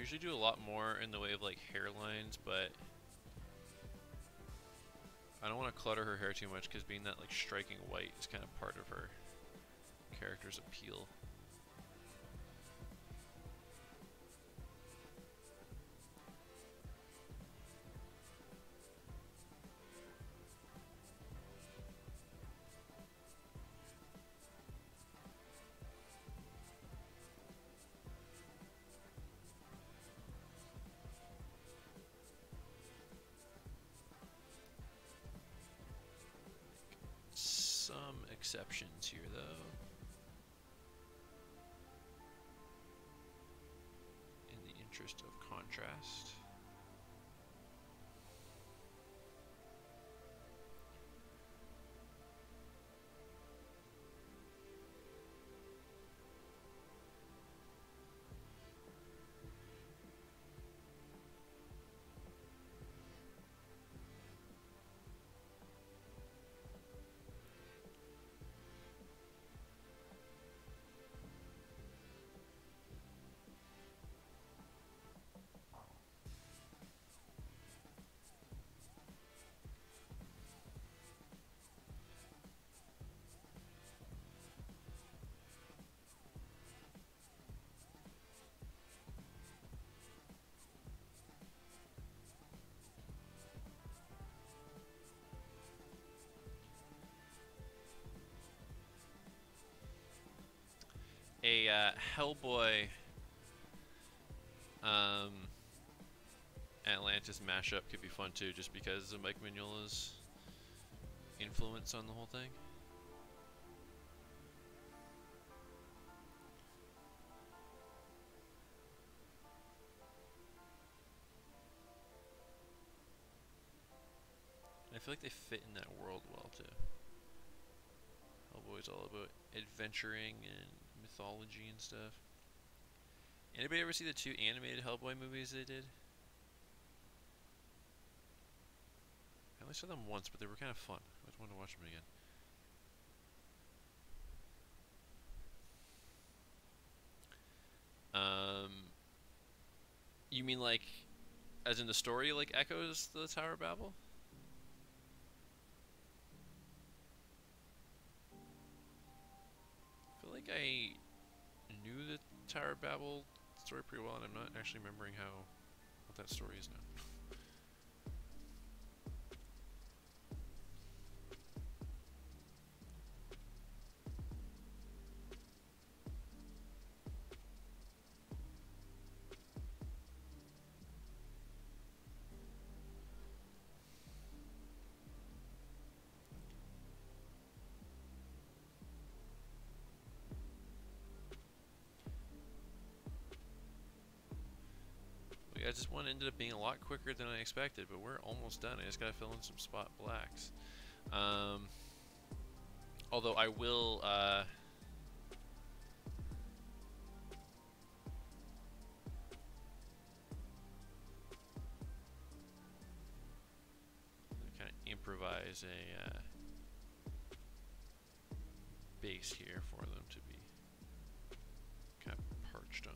usually do a lot more in the way of like hairlines, but I don't want to clutter her hair too much because being that like striking white is kind of part of her character's appeal. Some exceptions here though. In the interest of contrast. A Hellboy Atlantis mashup could be fun too, just because of Mike Mignola's influence on the whole thing. I feel like they fit in that world well too. Hellboy's all about adventuring and mythology and stuff. Anybody ever see the 2 animated Hellboy movies they did? I only saw them once, but they were kind of fun. I just wanted to watch them again. You mean like, as in the story, like echoes the Tower of Babel? I feel like I knew the Tower of Babel story pretty well, and I'm not actually remembering what that story is now. I just one ended up being a lot quicker than I expected, but we're almost done. I just gotta fill in some spot blacks. Although I will kind of improvise a base here for them to be kind of perched on.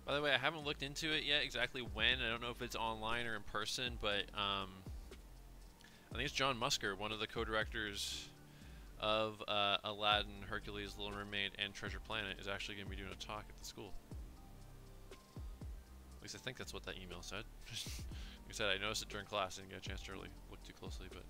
By the way, I haven't looked into it yet exactly when. I don't know if it's online or in person, but I think it's John Musker, one of the co-directors of Aladdin, Hercules, Little Mermaid, and Treasure Planet, is actually going to be doing a talk at the school. At least I think that's what that email said. Like I said, I noticed it during class. I didn't get a chance to really look too closely, but...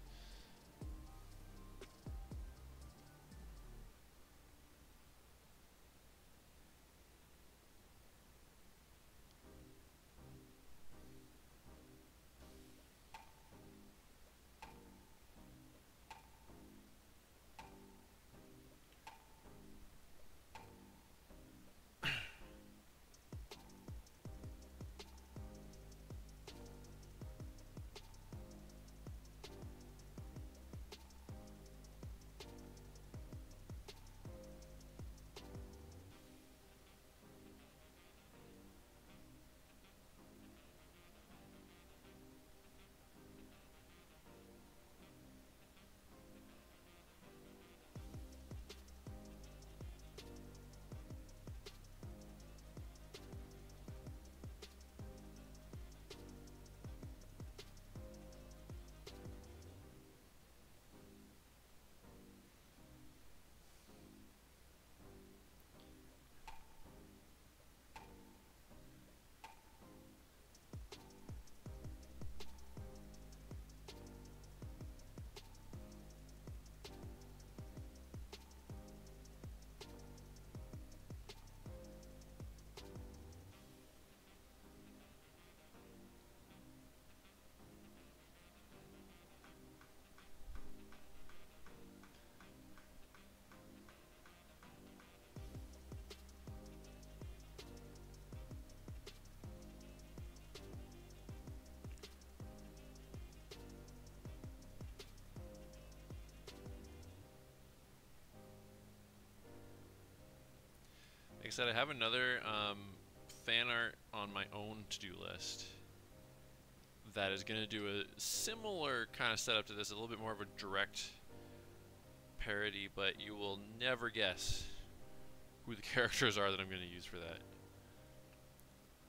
Like I said, I have another fan art on my own to-do list that is going to do a similar kind of setup to this, a little bit more of a direct parody, but you will never guess who the characters are that I'm going to use for that.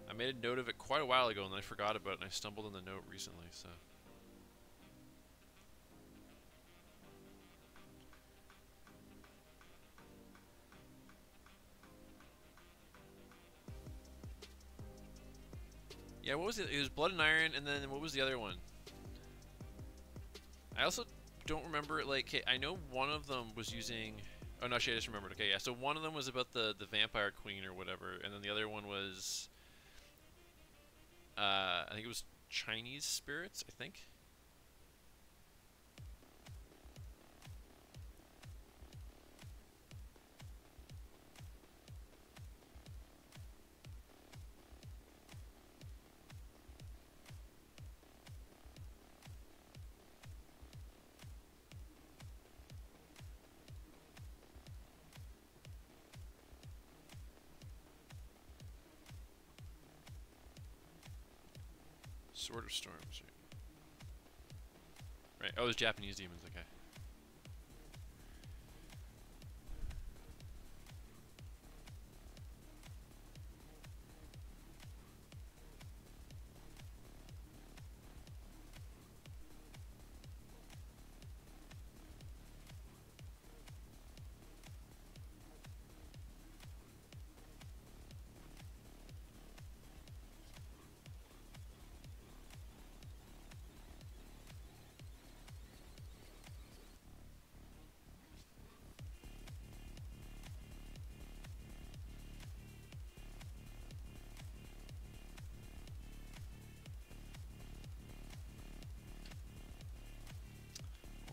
I made a note of it quite a while ago and then I forgot about it and I stumbled on the note recently, so... Yeah, what was it? It was Blood and Iron, and then what was the other one? I also don't remember, like, I know one of them was using... Oh, no, actually, I just remembered. Okay, yeah, so one of them was about the Vampire Queen or whatever, and then the other one was... I think it was Chinese spirits, I think? Sword of Storms. Right. Oh, there's Japanese demons. Okay.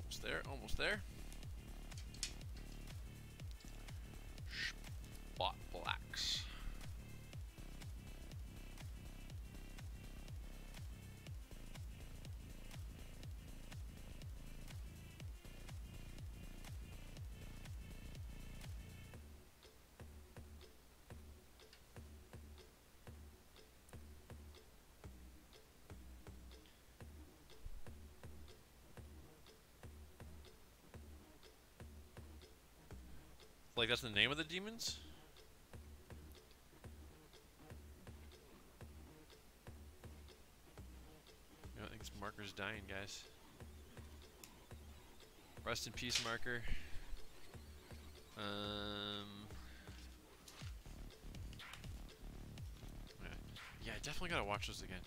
Almost there. Almost there. Spot blacks. Like, that's the name of the demons? dying, guys. Rest in peace marker. Yeah, I definitely gotta watch those again.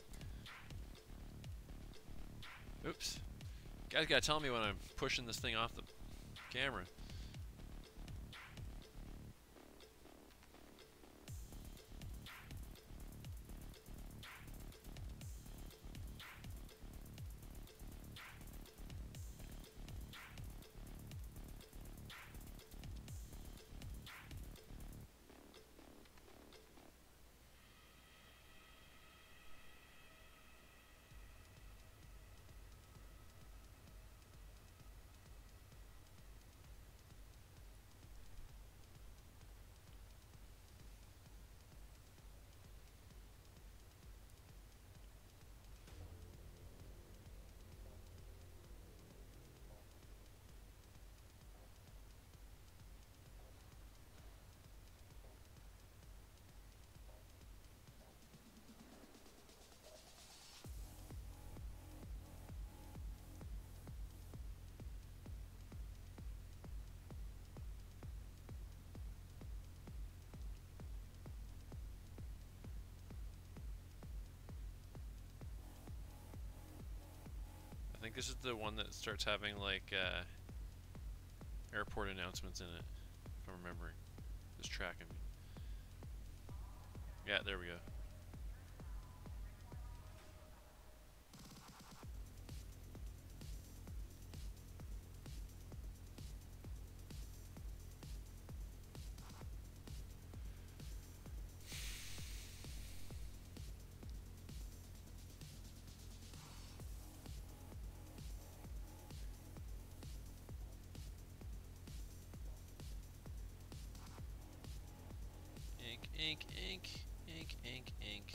Oops. Guys gotta tell me when I'm pushing this thing off the camera. I think this is the one that starts having like airport announcements in it, if I'm remembering. This track, I mean. Yeah, there we go. Ink, ink, ink, ink, ink, ink.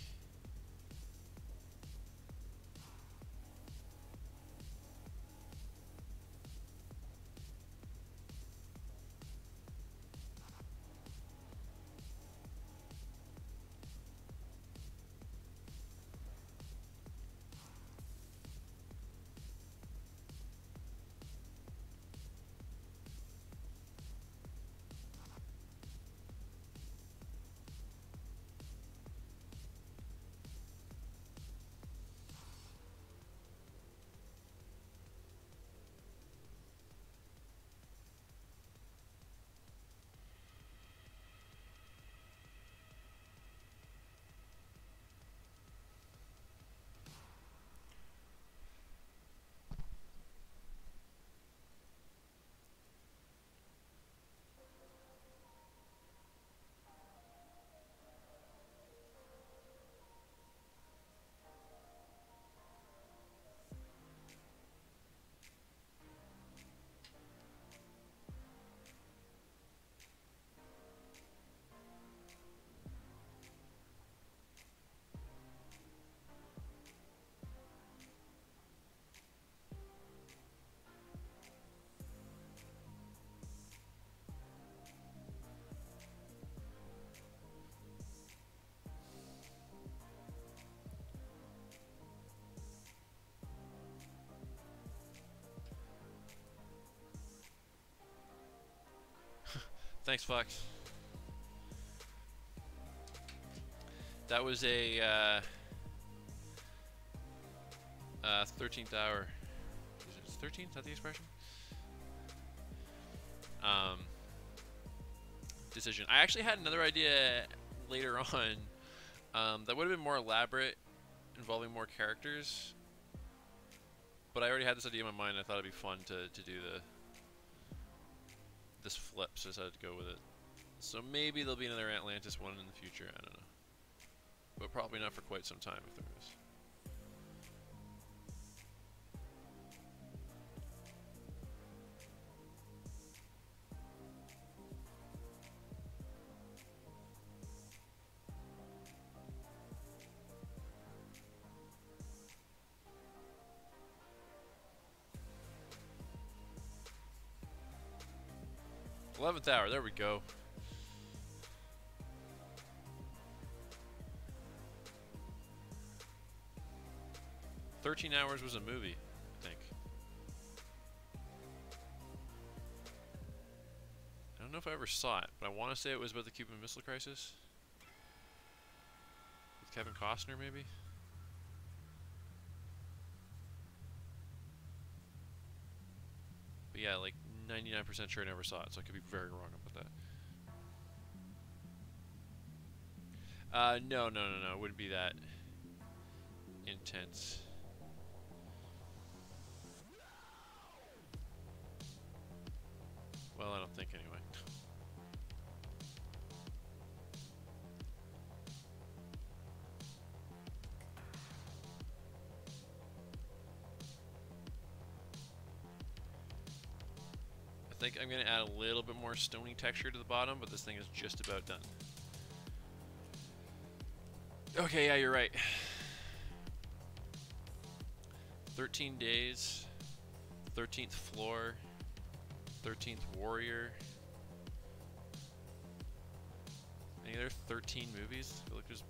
Thanks, Fox. That was a 13th hour. Is it 13? Is that the expression? Decision. I actually had another idea later on that would have been more elaborate, involving more characters. But I already had this idea in my mind. I thought it'd be fun to do this flip, so I decided to go with it. So maybe there'll be another Atlantis one in the future. I don't know, but probably not for quite some time if there is. 11th hour, there we go. 13 hours was a movie, I think. I don't know if I ever saw it, but I want to say it was about the Cuban Missile Crisis. With Kevin Costner, maybe? But yeah, like 99% sure I never saw it, so I could be very wrong about that. No, it wouldn't be that intense. Well, I don't think anyway. I think I'm going to add a little bit more stony texture to the bottom, but this thing is just about done. Okay, yeah, you're right. 13 days, 13th floor, 13th warrior. Any other 13 movies? I feel like there's...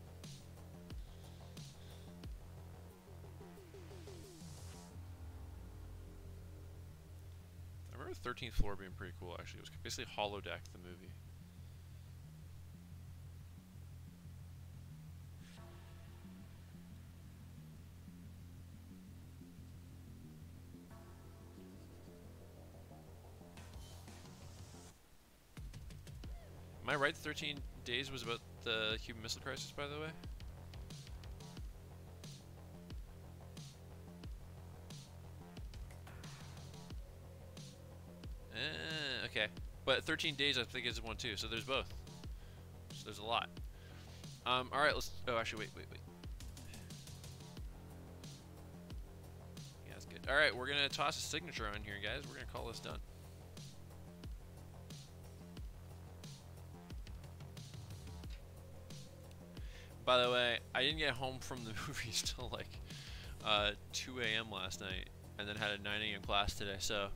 I remember 13th floor being pretty cool, actually. It was basically Holodeck, the movie. Am I right? 13 Days was about the Cuban Missile Crisis, by the way? Okay. But 13 Days, I think, is one too. So there's both. So there's a lot. All right. Let's. Oh, actually, wait. Yeah, that's good. All right, we're gonna toss a signature on here, guys. We're gonna call this done. By the way, I didn't get home from the movies till like 2 a.m. last night, and then had a 9 a.m. class today. So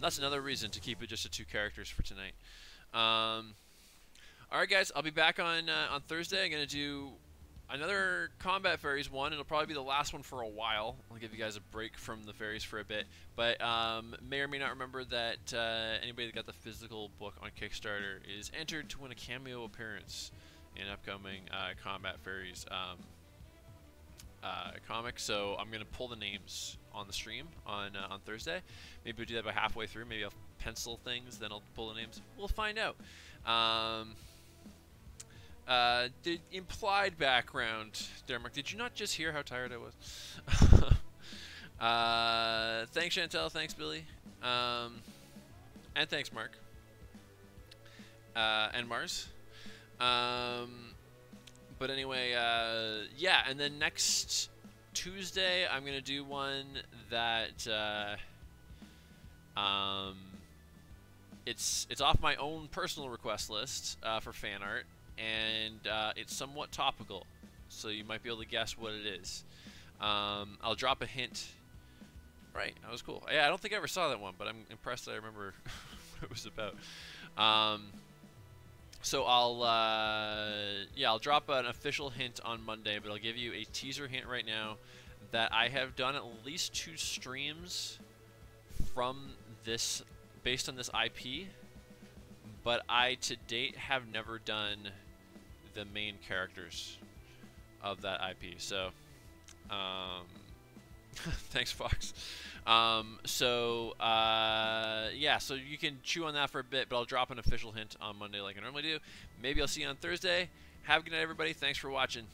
that's another reason to keep it just to 2 characters for tonight. All right, guys, I'll be back on Thursday. I'm gonna do another Combat Fairies one. It'll probably be the last one for a while. I'll give you guys a break from the fairies for a bit. But may or may not remember that anybody that got the physical book on Kickstarter is entered to win a cameo appearance in upcoming Combat Fairies comics. So I'm gonna pull the names on the stream on Thursday. Maybe we'll do that about halfway through. Maybe I'll pencil things, then I'll pull the names. We'll find out. The implied background, Derek, did you not just hear how tired I was? Thanks, Chantel. Thanks, Billy. And thanks, Mark. And Mars. But anyway, yeah, and then next Tuesday I'm gonna do one that it's off my own personal request list for fan art, and it's somewhat topical, so you might be able to guess what it is. I'll drop a hint. Right, that was cool. Yeah, I don't think I ever saw that one, but I'm impressed that I remember what it was about. So I'll drop an official hint on Monday, but I'll give you a teaser hint right now that I have done at least 2 streams from this, based on this IP, but I to date have never done the main characters of that IP. So, thanks, Fox. Yeah, so you can chew on that for a bit, but I'll drop an official hint on Monday like I normally do. Maybe I'll see you on Thursday. Have a good night, everybody. Thanks for watching.